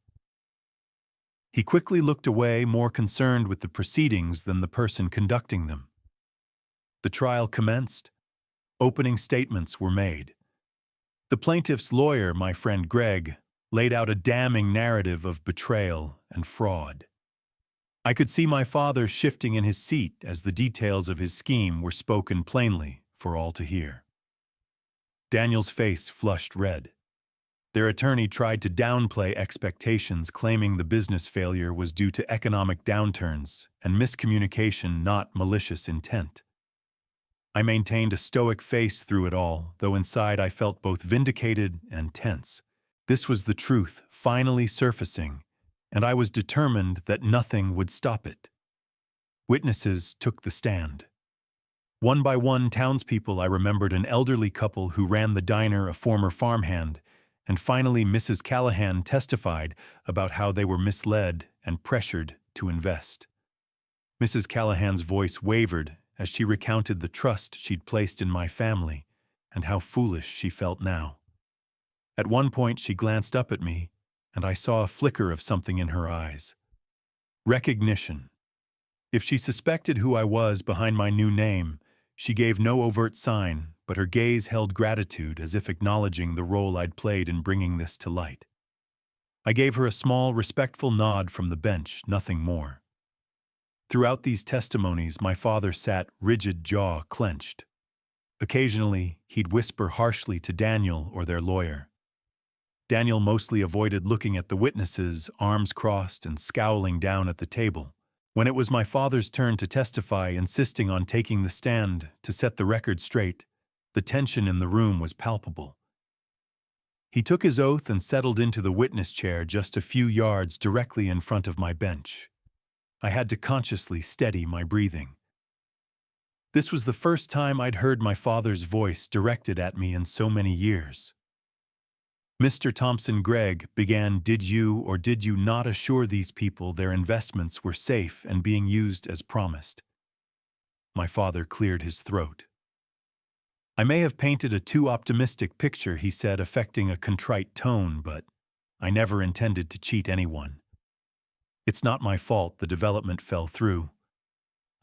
He quickly looked away, more concerned with the proceedings than the person conducting them. The trial commenced. Opening statements were made. The plaintiff's lawyer, my friend Greg, laid out a damning narrative of betrayal and fraud. I could see my father shifting in his seat as the details of his scheme were spoken plainly for all to hear. Daniel's face flushed red. Their attorney tried to downplay expectations, claiming the business failure was due to economic downturns and miscommunication, not malicious intent. I maintained a stoic face through it all, though inside I felt both vindicated and tense. This was the truth, finally surfacing, and I was determined that nothing would stop it. Witnesses took the stand. One by one, townspeople, I remembered an elderly couple who ran the diner, a former farmhand, and finally Mrs. Callahan testified about how they were misled and pressured to invest. Mrs. Callahan's voice wavered as she recounted the trust she'd placed in my family and how foolish she felt now. At one point she glanced up at me, and I saw a flicker of something in her eyes. Recognition. If she suspected who I was behind my new name, she gave no overt sign, but her gaze held gratitude, as if acknowledging the role I'd played in bringing this to light. I gave her a small, respectful nod from the bench, nothing more. Throughout these testimonies, my father sat rigid, jaw clenched. Occasionally, he'd whisper harshly to Daniel or their lawyer. Daniel mostly avoided looking at the witnesses, arms crossed and scowling down at the table. When it was my father's turn to testify, insisting on taking the stand to set the record straight, the tension in the room was palpable. He took his oath and settled into the witness chair just a few yards directly in front of my bench. I had to consciously steady my breathing. This was the first time I'd heard my father's voice directed at me in so many years. "Mr. Thompson, Greg began, did you or did you not assure these people their investments were safe and being used as promised?" My father cleared his throat. "I may have painted a too optimistic picture," he said, affecting a contrite tone, "but I never intended to cheat anyone. It's not my fault the development fell through.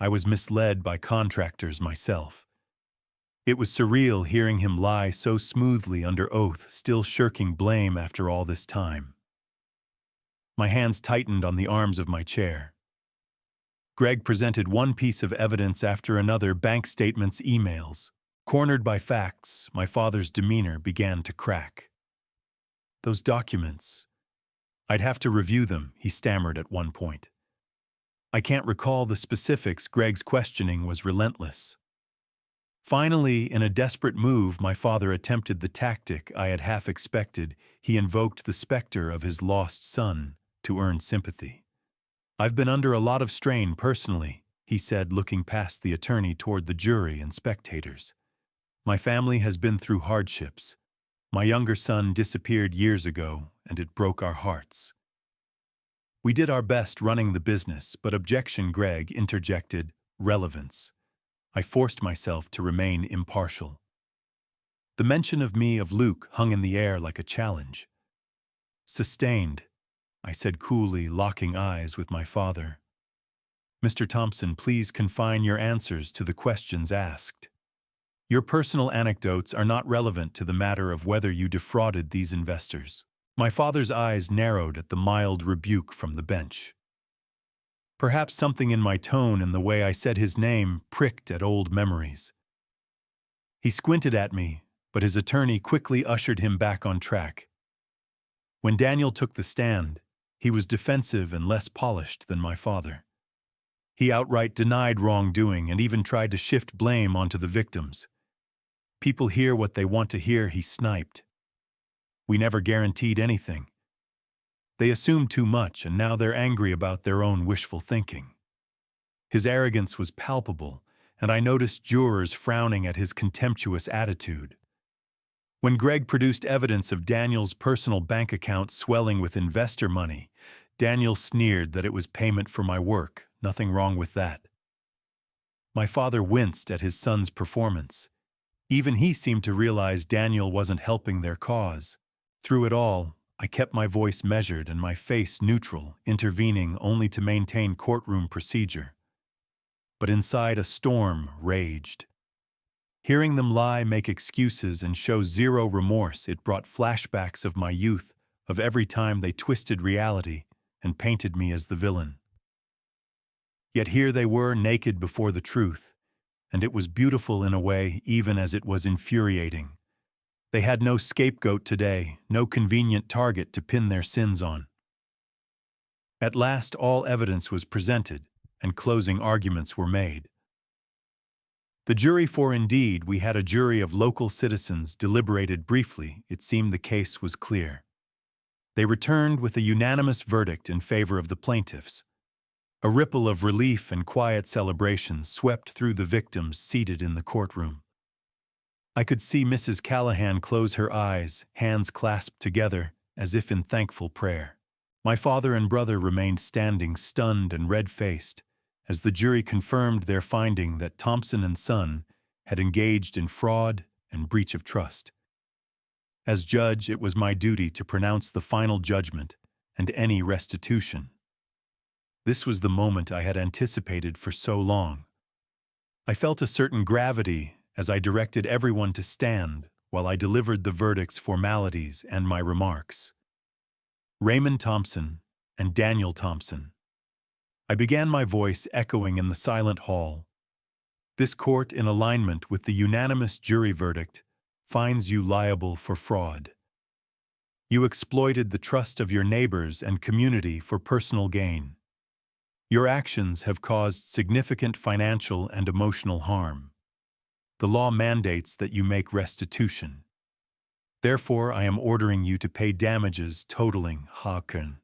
I was misled by contractors myself." It was surreal hearing him lie so smoothly under oath, still shirking blame after all this time. My hands tightened on the arms of my chair. Greg presented one piece of evidence after another, bank statements, emails. Cornered by facts, my father's demeanor began to crack. "Those documents. I'd have to review them," he stammered at one point. "I can't recall the specifics." Greg's questioning was relentless. Finally, in a desperate move, my father attempted the tactic I had half expected. He invoked the specter of his lost son to earn sympathy. "I've been under a lot of strain personally," he said, looking past the attorney toward the jury and spectators. "My family has been through hardships. My younger son disappeared years ago, and it broke our hearts. We did our best running the business, but objection," Greg interjected, "relevance. I forced myself to remain impartial." The mention of me, of Luke, hung in the air like a challenge. "Sustained," I said coolly, locking eyes with my father. "Mr. Thompson, please confine your answers to the questions asked. Your personal anecdotes are not relevant to the matter of whether you defrauded these investors." My father's eyes narrowed at the mild rebuke from the bench. Perhaps something in my tone and the way I said his name pricked at old memories. He squinted at me, but his attorney quickly ushered him back on track. When Daniel took the stand, he was defensive and less polished than my father. He outright denied wrongdoing and even tried to shift blame onto the victims. People hear what they want to hear, he sniped. We never guaranteed anything. They assumed too much, and now they're angry about their own wishful thinking. His arrogance was palpable, and I noticed jurors frowning at his contemptuous attitude. When Greg produced evidence of Daniel's personal bank account swelling with investor money, Daniel sneered that it was payment for my work. Nothing wrong with that. My father winced at his son's performance. Even he seemed to realize Daniel wasn't helping their cause. Through it all, I kept my voice measured and my face neutral, intervening only to maintain courtroom procedure. But inside a storm raged. Hearing them lie, make excuses, and show zero remorse, it brought flashbacks of my youth, of every time they twisted reality and painted me as the villain. Yet here they were, naked before the truth, and it was beautiful in a way, even as it was infuriating. They had no scapegoat today, no convenient target to pin their sins on. At last, all evidence was presented, and closing arguments were made. The jury, for indeed we had a jury of local citizens, deliberated briefly. It seemed the case was clear. They returned with a unanimous verdict in favor of the plaintiffs. A ripple of relief and quiet celebration swept through the victims seated in the courtroom. I could see Mrs. Callahan close her eyes, hands clasped together, as if in thankful prayer. My father and brother remained standing, stunned and red-faced, as the jury confirmed their finding that Thompson and Son had engaged in fraud and breach of trust. As judge, it was my duty to pronounce the final judgment and any restitution. This was the moment I had anticipated for so long. I felt a certain gravity as I directed everyone to stand while I delivered the verdict's formalities and my remarks. Raymond Thompson and Daniel Thompson. I began my voice echoing in the silent hall. This court, in alignment with the unanimous jury verdict, finds you liable for fraud. You exploited the trust of your neighbors and community for personal gain. Your actions have caused significant financial and emotional harm. The law mandates that you make restitution. Therefore, I am ordering you to pay damages totaling Haken.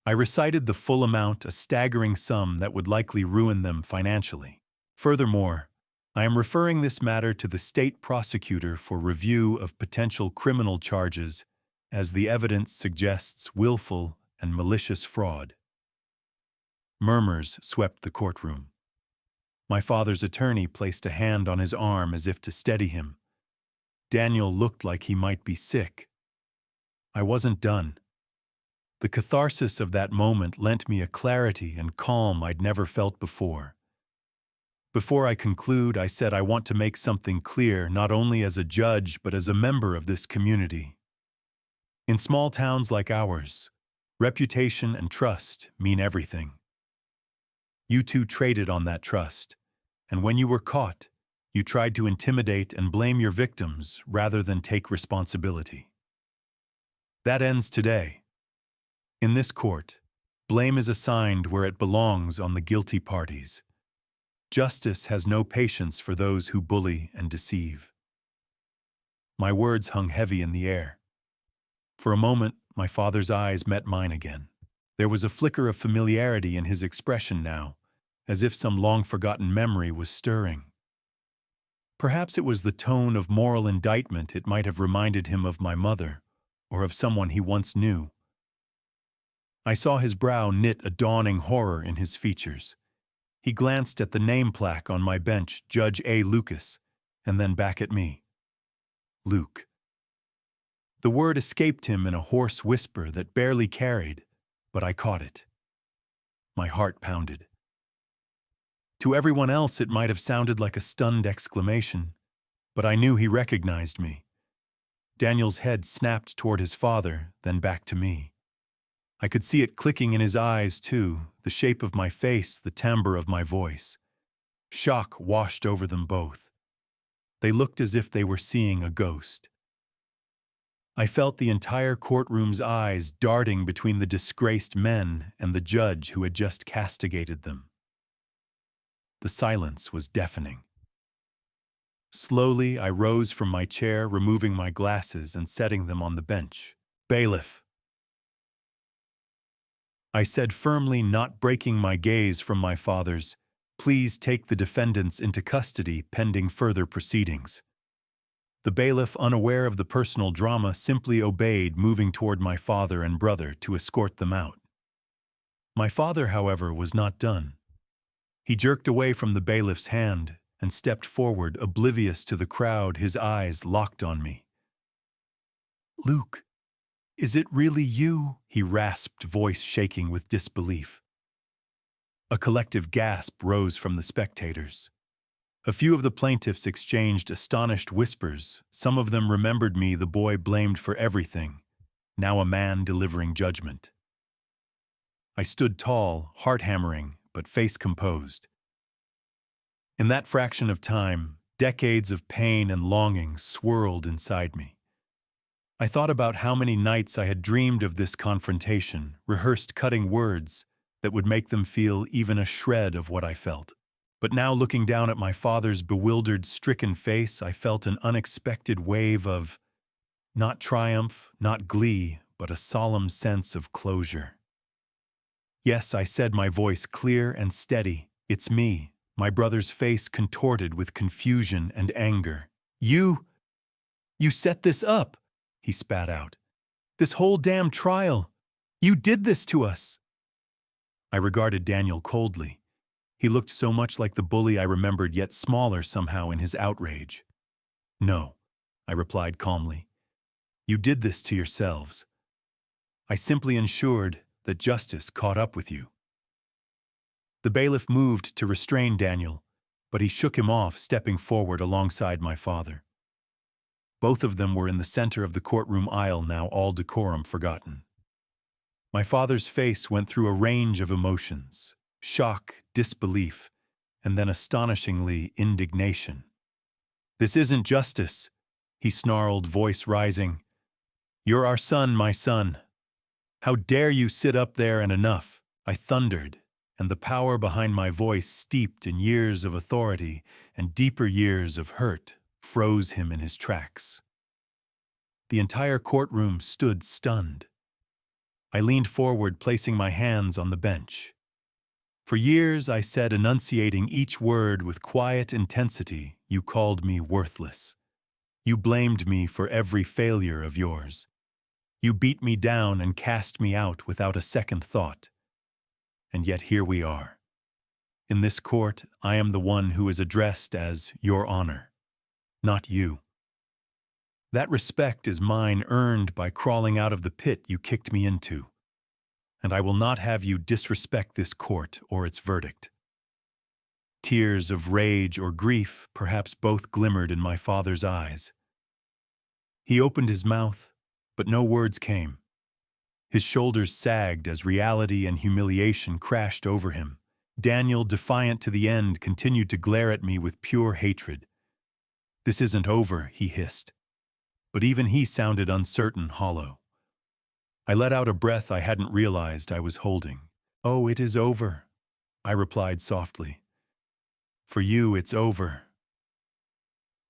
I recited the full amount, a staggering sum that would likely ruin them financially. Furthermore, I am referring this matter to the state prosecutor for review of potential criminal charges, as the evidence suggests willful and malicious fraud. Murmurs swept the courtroom. My father's attorney placed a hand on his arm as if to steady him. Daniel looked like he might be sick. I wasn't done. The catharsis of that moment lent me a clarity and calm I'd never felt before. Before I conclude, I said I want to make something clear, not only as a judge but as a member of this community. In small towns like ours, reputation and trust mean everything. You two traded on that trust, and when you were caught, you tried to intimidate and blame your victims rather than take responsibility. That ends today. In this court, blame is assigned where it belongs on the guilty parties. Justice has no patience for those who bully and deceive. My words hung heavy in the air. For a moment, my father's eyes met mine again. There was a flicker of familiarity in his expression now, as if some long-forgotten memory was stirring. Perhaps it was the tone of moral indictment. It might have reminded him of my mother, or of someone he once knew. I saw his brow knit, a dawning horror in his features. He glanced at the name plaque on my bench, Judge A. Lucas, and then back at me. Luke. The word escaped him in a hoarse whisper that barely carried, but I caught it. My heart pounded. To everyone else it might have sounded like a stunned exclamation, but I knew he recognized me. Daniel's head snapped toward his father, then back to me. I could see it clicking in his eyes, too, the shape of my face, the timbre of my voice. Shock washed over them both. They looked as if they were seeing a ghost. I felt the entire courtroom's eyes darting between the disgraced men and the judge who had just castigated them. The silence was deafening. Slowly, I rose from my chair, removing my glasses and setting them on the bench. "Bailiff," I said firmly, not breaking my gaze from my father's, "please take the defendants into custody pending further proceedings." The bailiff, unaware of the personal drama, simply obeyed, moving toward my father and brother to escort them out. My father, however, was not done. He jerked away from the bailiff's hand and stepped forward, oblivious to the crowd, his eyes locked on me. "Luke, is it really you?" he rasped, voice shaking with disbelief. A collective gasp rose from the spectators. A few of the plaintiffs exchanged astonished whispers. Some of them remembered me, the boy blamed for everything, now a man delivering judgment. I stood tall, heart-hammering, but face composed. In that fraction of time, decades of pain and longing swirled inside me. I thought about how many nights I had dreamed of this confrontation, rehearsed cutting words that would make them feel even a shred of what I felt. But now, looking down at my father's bewildered, stricken face, I felt an unexpected wave of, not triumph, not glee, but a solemn sense of closure. "Yes," I said, my voice clear and steady, "it's me." My brother's face contorted with confusion and anger. You set this up," he spat out. "This whole damn trial. You did this to us." I regarded Daniel coldly. He looked so much like the bully I remembered, yet smaller somehow in his outrage. "No," I replied calmly. "You did this to yourselves. I simply ensured that justice caught up with you." The bailiff moved to restrain Daniel, but he shook him off, stepping forward alongside my father. Both of them were in the center of the courtroom aisle now, all decorum forgotten. My father's face went through a range of emotions: shock, disbelief, and then astonishingly indignation. "This isn't justice," he snarled, voice rising. "You're our son, my son. How dare you sit up there and enough," I thundered, and the power behind my voice, steeped in years of authority and deeper years of hurt, froze him in his tracks. The entire courtroom stood stunned. I leaned forward, placing my hands on the bench. "For years," I said, enunciating each word with quiet intensity, "you called me worthless. You blamed me for every failure of yours. You beat me down and cast me out without a second thought. And yet here we are. In this court, I am the one who is addressed as Your Honor, not you. That respect is mine, earned by crawling out of the pit you kicked me into. And I will not have you disrespect this court or its verdict." Tears of rage or grief, perhaps both, glimmered in my father's eyes. He opened his mouth, but no words came. His shoulders sagged as reality and humiliation crashed over him. Daniel, defiant to the end, continued to glare at me with pure hatred. "This isn't over," he hissed. But even he sounded uncertain, hollow. I let out a breath I hadn't realized I was holding. "Oh, it is over," I replied softly. "For you, it's over."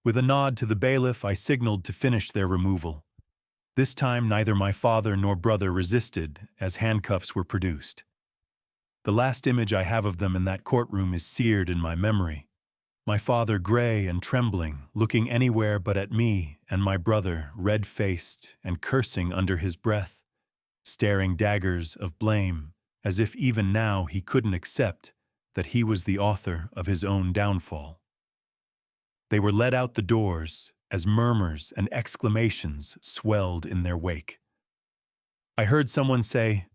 With a nod to the bailiff, I signaled to finish their removal. This time, neither my father nor brother resisted as handcuffs were produced. The last image I have of them in that courtroom is seared in my memory. My father, gray and trembling, looking anywhere but at me, and my brother, red-faced and cursing under his breath, staring daggers of blame, as if even now he couldn't accept that he was the author of his own downfall. They were led out the doors as murmurs and exclamations swelled in their wake. I heard someone say,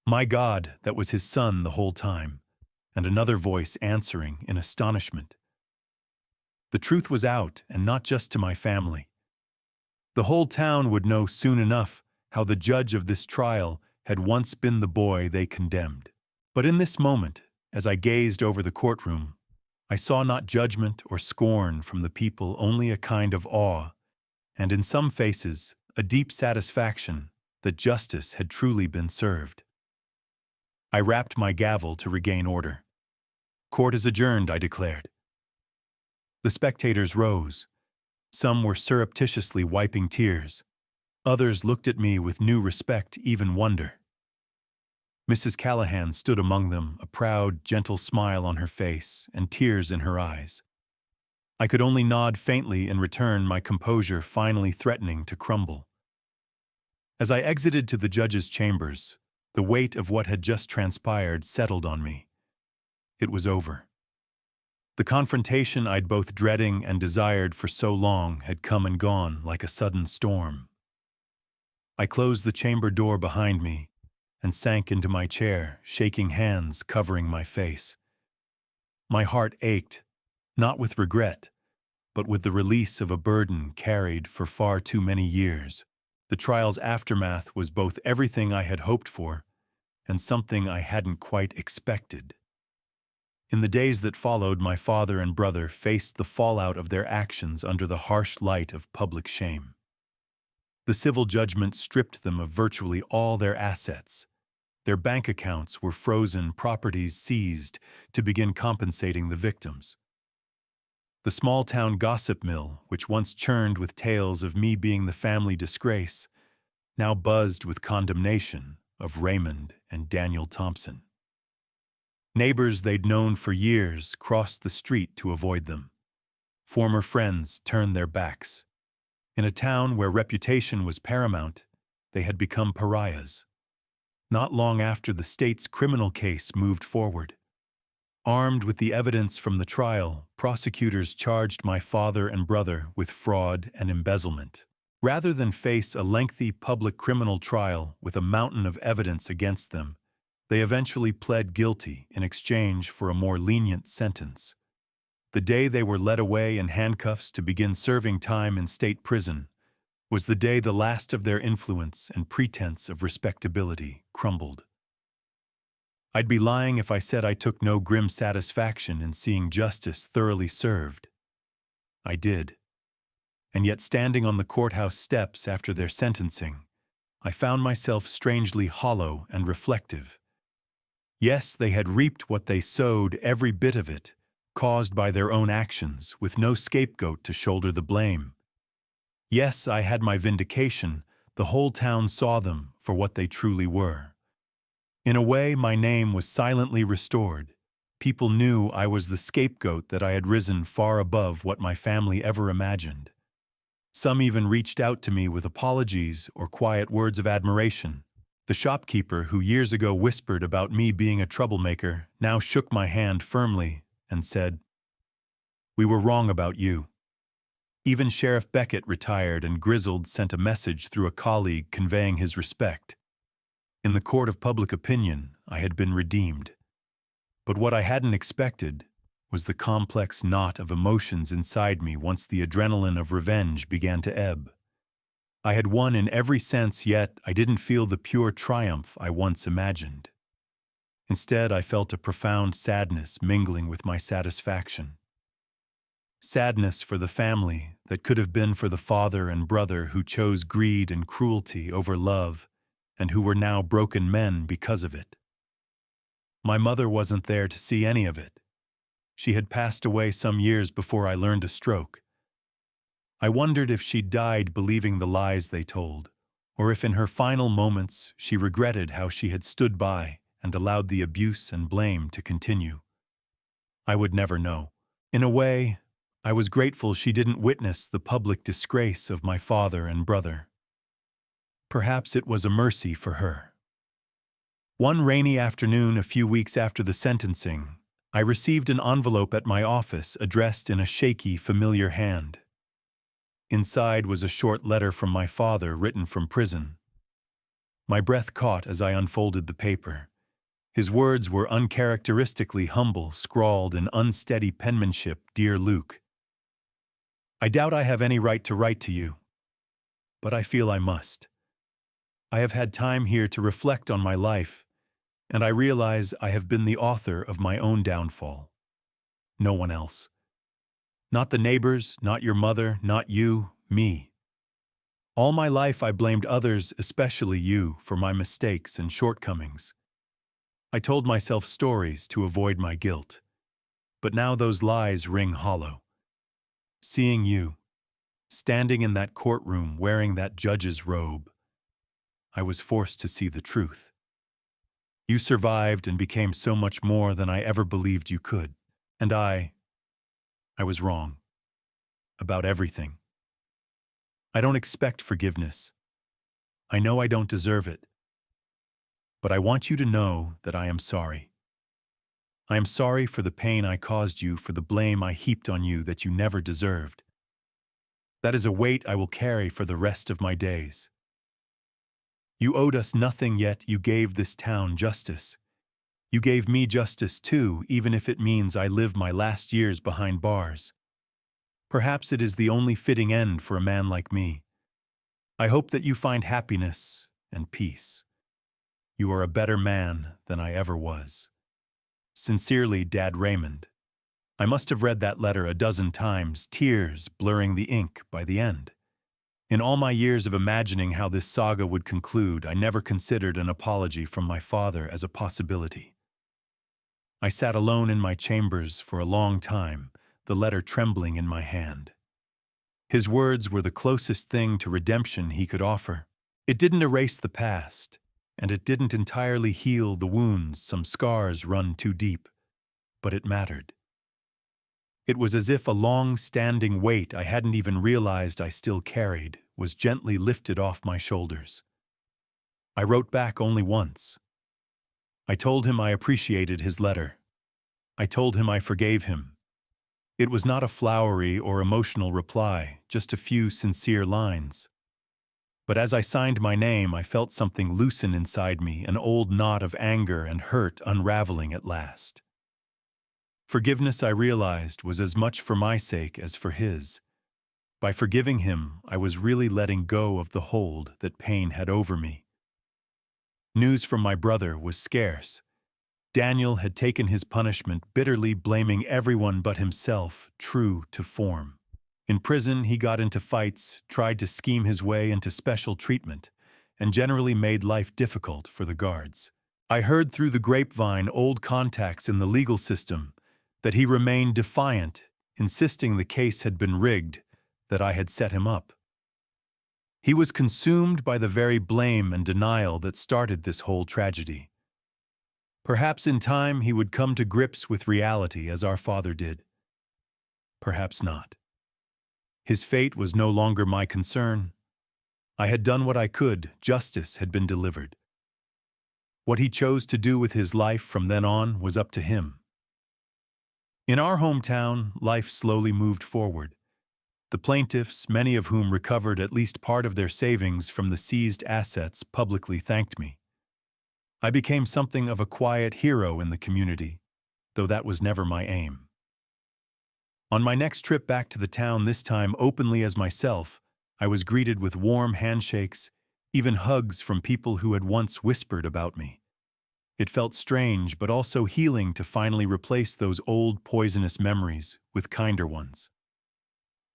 "My God, that was his son the whole time," and another voice answering in astonishment. The truth was out, and not just to my family. The whole town would know soon enough how the judge of this trial had once been the boy they condemned. But in this moment, as I gazed over the courtroom, I saw not judgment or scorn from the people, only a kind of awe, and in some faces, a deep satisfaction that justice had truly been served. I rapped my gavel to regain order. "Court is adjourned," I declared. The spectators rose. Some were surreptitiously wiping tears. Others looked at me with new respect, even wonder. Mrs. Callahan stood among them, a proud, gentle smile on her face and tears in her eyes. I could only nod faintly in return, my composure finally threatening to crumble. As I exited to the judge's chambers, the weight of what had just transpired settled on me. It was over. The confrontation I'd both dreading and desired for so long had come and gone like a sudden storm. I closed the chamber door behind me and sank into my chair, shaking hands covering my face. My heart ached, not with regret, but with the release of a burden carried for far too many years. The trial's aftermath was both everything I had hoped for and something I hadn't quite expected. In the days that followed, my father and brother faced the fallout of their actions under the harsh light of public shame. The civil judgment stripped them of virtually all their assets. Their bank accounts were frozen, properties seized to begin compensating the victims. The small-town gossip mill, which once churned with tales of me being the family disgrace, now buzzed with condemnation of Raymond and Daniel Thompson. Neighbors they'd known for years crossed the street to avoid them. Former friends turned their backs. In a town where reputation was paramount, they had become pariahs. Not long after the state's criminal case moved forward. Armed with the evidence from the trial, prosecutors charged my father and brother with fraud and embezzlement. Rather than face a lengthy public criminal trial with a mountain of evidence against them, they eventually pled guilty in exchange for a more lenient sentence. The day they were led away in handcuffs to begin serving time in state prison was the day the last of their influence and pretense of respectability crumbled. I'd be lying if I said I took no grim satisfaction in seeing justice thoroughly served. I did. And yet, standing on the courthouse steps after their sentencing, I found myself strangely hollow and reflective. Yes, they had reaped what they sowed, every bit of it, caused by their own actions, with no scapegoat to shoulder the blame. Yes, I had my vindication. The whole town saw them for what they truly were. In a way, my name was silently restored. People knew I was the scapegoat, that I had risen far above what my family ever imagined. Some even reached out to me with apologies or quiet words of admiration. The shopkeeper who years ago whispered about me being a troublemaker now shook my hand firmly and said, "We were wrong about you." Even Sheriff Beckett, retired and grizzled, sent a message through a colleague conveying his respect. In the court of public opinion, I had been redeemed. But what I hadn't expected was the complex knot of emotions inside me once the adrenaline of revenge began to ebb. I had won in every sense, yet I didn't feel the pure triumph I once imagined. Instead, I felt a profound sadness mingling with my satisfaction. Sadness for the family that could have been for the father and brother who chose greed and cruelty over love, and who were now broken men because of it. My mother wasn't there to see any of it. She had passed away some years before I learned a stroke. I wondered if she died believing the lies they told, or if in her final moments she regretted how she had stood by and allowed the abuse and blame to continue. I would never know. In a way, I was grateful she didn't witness the public disgrace of my father and brother. Perhaps it was a mercy for her. One rainy afternoon, a few weeks after the sentencing, I received an envelope at my office addressed in a shaky, familiar hand. Inside was a short letter from my father written from prison. My breath caught as I unfolded the paper. His words were uncharacteristically humble, scrawled in unsteady penmanship, "Dear Luke, I doubt I have any right to write to you, but I feel I must. I have had time here to reflect on my life, and I realize I have been the author of my own downfall. No one else. Not the neighbors, not your mother, not you, me. All my life I blamed others, especially you, for my mistakes and shortcomings. I told myself stories to avoid my guilt. But now those lies ring hollow. Seeing you, standing in that courtroom wearing that judge's robe, I was forced to see the truth. You survived and became so much more than I ever believed you could. And I was wrong. About everything. I don't expect forgiveness. I know I don't deserve it. But I want you to know that I am sorry. I am sorry for the pain I caused you, for the blame I heaped on you that you never deserved. That is a weight I will carry for the rest of my days. You owed us nothing, yet you gave this town justice. You gave me justice too, even if it means I live my last years behind bars. Perhaps it is the only fitting end for a man like me. I hope that you find happiness and peace. You are a better man than I ever was. Sincerely, Dad Raymond. I must have read that letter a dozen times, tears blurring the ink by the end. In all my years of imagining how this saga would conclude, I never considered an apology from my father as a possibility. I sat alone in my chambers for a long time, the letter trembling in my hand. His words were the closest thing to redemption he could offer. It didn't erase the past, and it didn't entirely heal the wounds some scars run too deep, but it mattered. It was as if a long-standing weight I hadn't even realized I still carried was gently lifted off my shoulders. I wrote back only once. I told him I appreciated his letter. I told him I forgave him. It was not a flowery or emotional reply, just a few sincere lines. But as I signed my name, I felt something loosen inside me, an old knot of anger and hurt unraveling at last. Forgiveness, I realized, was as much for my sake as for his. By forgiving him, I was really letting go of the hold that pain had over me. News from my brother was scarce. Daniel had taken his punishment, bitterly blaming everyone but himself, true to form. In prison, he got into fights, tried to scheme his way into special treatment, and generally made life difficult for the guards. I heard through the grapevine, old contacts in the legal system, that he remained defiant, insisting the case had been rigged, that I had set him up. He was consumed by the very blame and denial that started this whole tragedy. Perhaps in time he would come to grips with reality as our father did. Perhaps not. His fate was no longer my concern. I had done what I could, justice had been delivered. What he chose to do with his life from then on was up to him. In our hometown, life slowly moved forward. The plaintiffs, many of whom recovered at least part of their savings from the seized assets, publicly thanked me. I became something of a quiet hero in the community, though that was never my aim. On my next trip back to the town, this time openly as myself, I was greeted with warm handshakes, even hugs from people who had once whispered about me. It felt strange, but also healing to finally replace those old poisonous memories with kinder ones.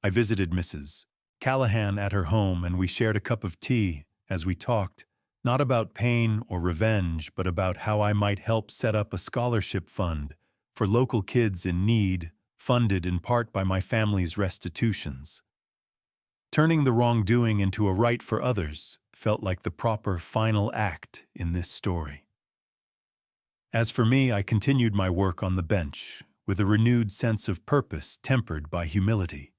I visited Mrs. Callahan at her home, and we shared a cup of tea as we talked, not about pain or revenge, but about how I might help set up a scholarship fund for local kids in need, funded in part by my family's restitutions. Turning the wrongdoing into a right for others felt like the proper final act in this story. As for me, I continued my work on the bench with a renewed sense of purpose tempered by humility.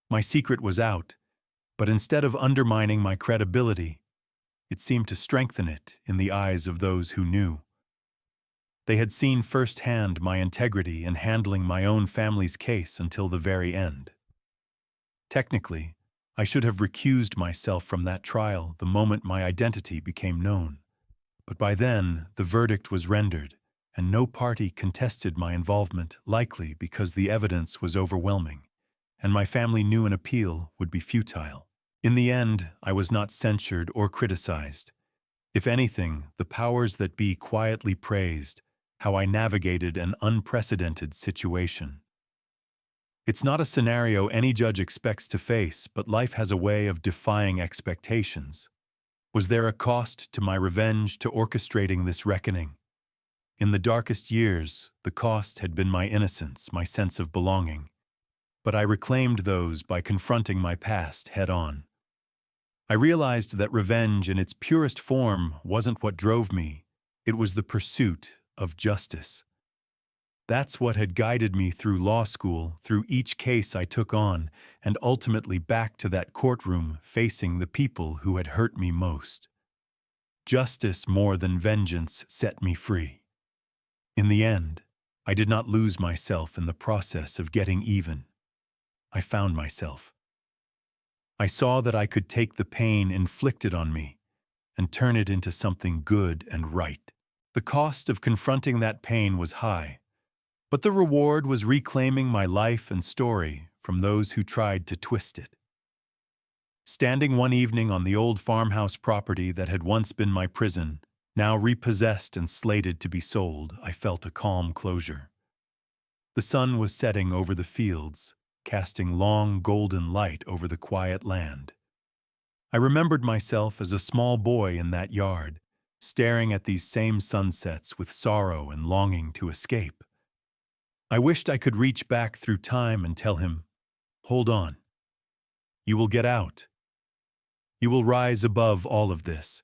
My secret was out, but instead of undermining my credibility, it seemed to strengthen it in the eyes of those who knew. They had seen firsthand my integrity in handling my own family's case until the very end. Technically, I should have recused myself from that trial the moment my identity became known. But by then, the verdict was rendered, and no party contested my involvement, likely because the evidence was overwhelming, and my family knew an appeal would be futile. In the end, I was not censured or criticized. If anything, the powers that be quietly praised how I navigated an unprecedented situation. It's not a scenario any judge expects to face, but life has a way of defying expectations. Was there a cost to my revenge to orchestrating this reckoning? In the darkest years, the cost had been my innocence, my sense of belonging. But I reclaimed those by confronting my past head-on. I realized that revenge in its purest form wasn't what drove me, it was the pursuit of justice. That's what had guided me through law school, through each case I took on, and ultimately back to that courtroom facing the people who had hurt me most. Justice more than vengeance set me free. In the end, I did not lose myself in the process of getting even. I found myself. I saw that I could take the pain inflicted on me and turn it into something good and right. The cost of confronting that pain was high, but the reward was reclaiming my life and story from those who tried to twist it. Standing one evening on the old farmhouse property that had once been my prison, now repossessed and slated to be sold, I felt a calm closure. The sun was setting over the fields, casting long golden light over the quiet land. I remembered myself as a small boy in that yard, staring at these same sunsets with sorrow and longing to escape. I wished I could reach back through time and tell him, "Hold on. You will get out. You will rise above all of this."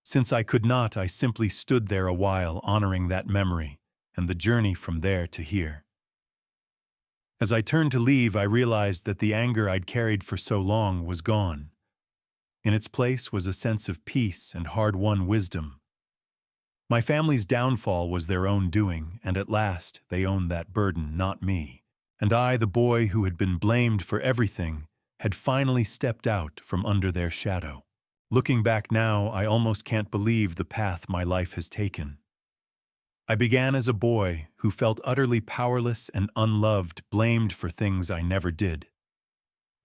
Since I could not, I simply stood there a while honoring that memory and the journey from there to here. As I turned to leave, I realized that the anger I'd carried for so long was gone. In its place was a sense of peace and hard-won wisdom. My family's downfall was their own doing, and at last they owned that burden, not me. And I, the boy who had been blamed for everything, had finally stepped out from under their shadow. Looking back now, I almost can't believe the path my life has taken. I began as a boy who felt utterly powerless and unloved, blamed for things I never did.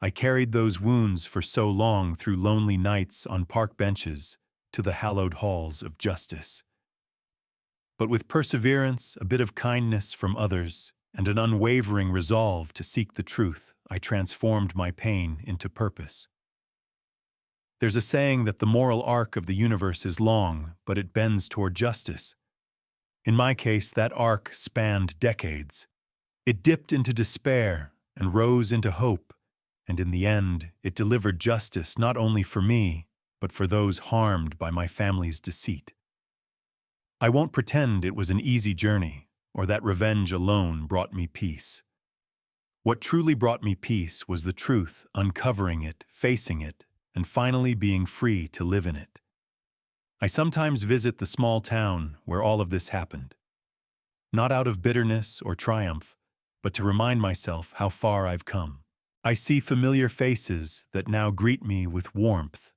I carried those wounds for so long through lonely nights on park benches to the hallowed halls of justice. But with perseverance, a bit of kindness from others, and an unwavering resolve to seek the truth, I transformed my pain into purpose. There's a saying that the moral arc of the universe is long, but it bends toward justice. In my case, that arc spanned decades. It dipped into despair and rose into hope, and in the end, it delivered justice not only for me, but for those harmed by my family's deceit. I won't pretend it was an easy journey, or that revenge alone brought me peace. What truly brought me peace was the truth, uncovering it, facing it, and finally being free to live in it. I sometimes visit the small town where all of this happened. Not out of bitterness or triumph, but to remind myself how far I've come. I see familiar faces that now greet me with warmth.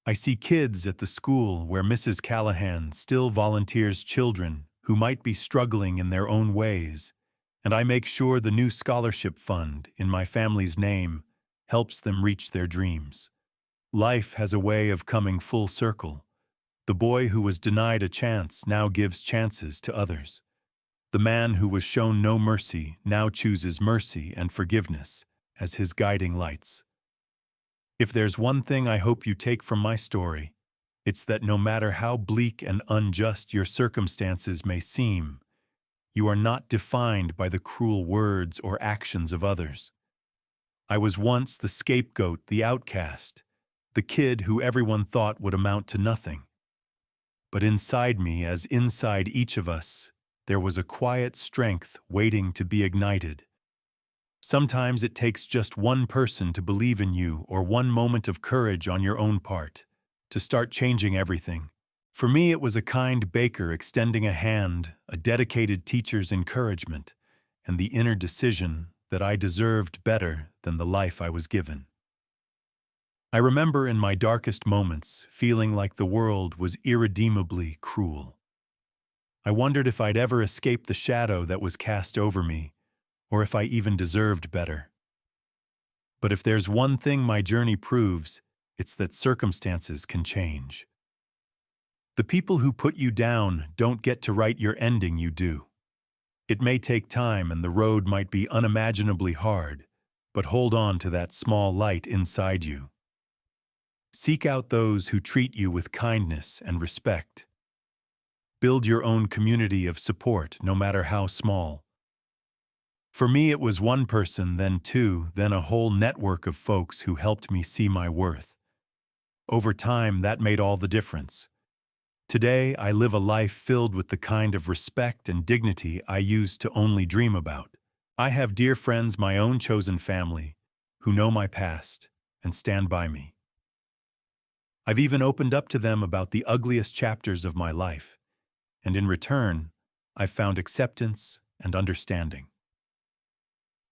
I see kids at the school where Mrs. Callahan still volunteers children who might be struggling in their own ways, and I make sure the new scholarship fund in my family's name helps them reach their dreams. Life has a way of coming full circle. The boy who was denied a chance now gives chances to others. The man who was shown no mercy now chooses mercy and forgiveness as his guiding lights. If there's one thing I hope you take from my story, it's that no matter how bleak and unjust your circumstances may seem, you are not defined by the cruel words or actions of others. I was once the scapegoat, the outcast, the kid who everyone thought would amount to nothing. But inside me, as inside each of us, there was a quiet strength waiting to be ignited. Sometimes it takes just one person to believe in you or one moment of courage on your own part to start changing everything. For me, it was a kind baker extending a hand, a dedicated teacher's encouragement, and the inner decision that I deserved better than the life I was given. I remember in my darkest moments feeling like the world was irredeemably cruel. I wondered if I'd ever escape the shadow that was cast over me, or if I even deserved better. But if there's one thing my journey proves, it's that circumstances can change. The people who put you down don't get to write your ending, you do. It may take time and the road might be unimaginably hard, but hold on to that small light inside you. Seek out those who treat you with kindness and respect. Build your own community of support, no matter how small. For me, it was one person, then two, then a whole network of folks who helped me see my worth. Over time, that made all the difference. Today, I live a life filled with the kind of respect and dignity I used to only dream about. I have dear friends, my own chosen family, who know my past and stand by me. I've even opened up to them about the ugliest chapters of my life, and in return, I've found acceptance and understanding.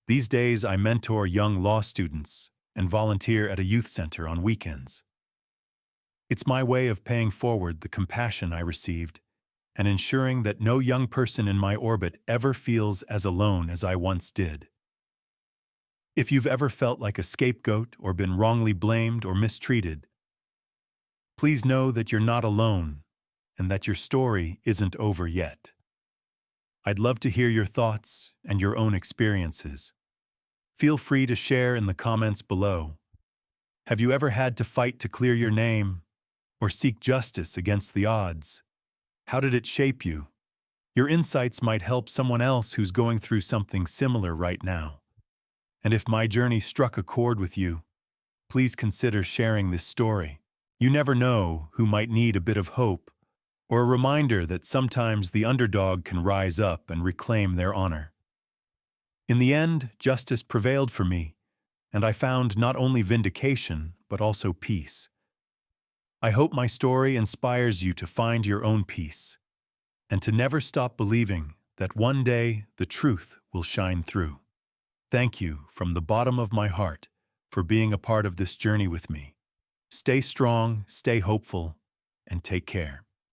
These days, I mentor young law students and volunteer at a youth center on weekends. It's my way of paying forward the compassion I received and ensuring that no young person in my orbit ever feels as alone as I once did. If you've ever felt like a scapegoat or been wrongly blamed or mistreated, please know that you're not alone and that your story isn't over yet. I'd love to hear your thoughts and your own experiences. Feel free to share in the comments below. Have you ever had to fight to clear your name or seek justice against the odds? How did it shape you? Your insights might help someone else who's going through something similar right now. And if my journey struck a chord with you, please consider sharing this story. You never know who might need a bit of hope or a reminder that sometimes the underdog can rise up and reclaim their honor. In the end, justice prevailed for me, and I found not only vindication, but also peace. I hope my story inspires you to find your own peace, and to never stop believing that one day the truth will shine through. Thank you from the bottom of my heart for being a part of this journey with me. Stay strong, stay hopeful, and take care.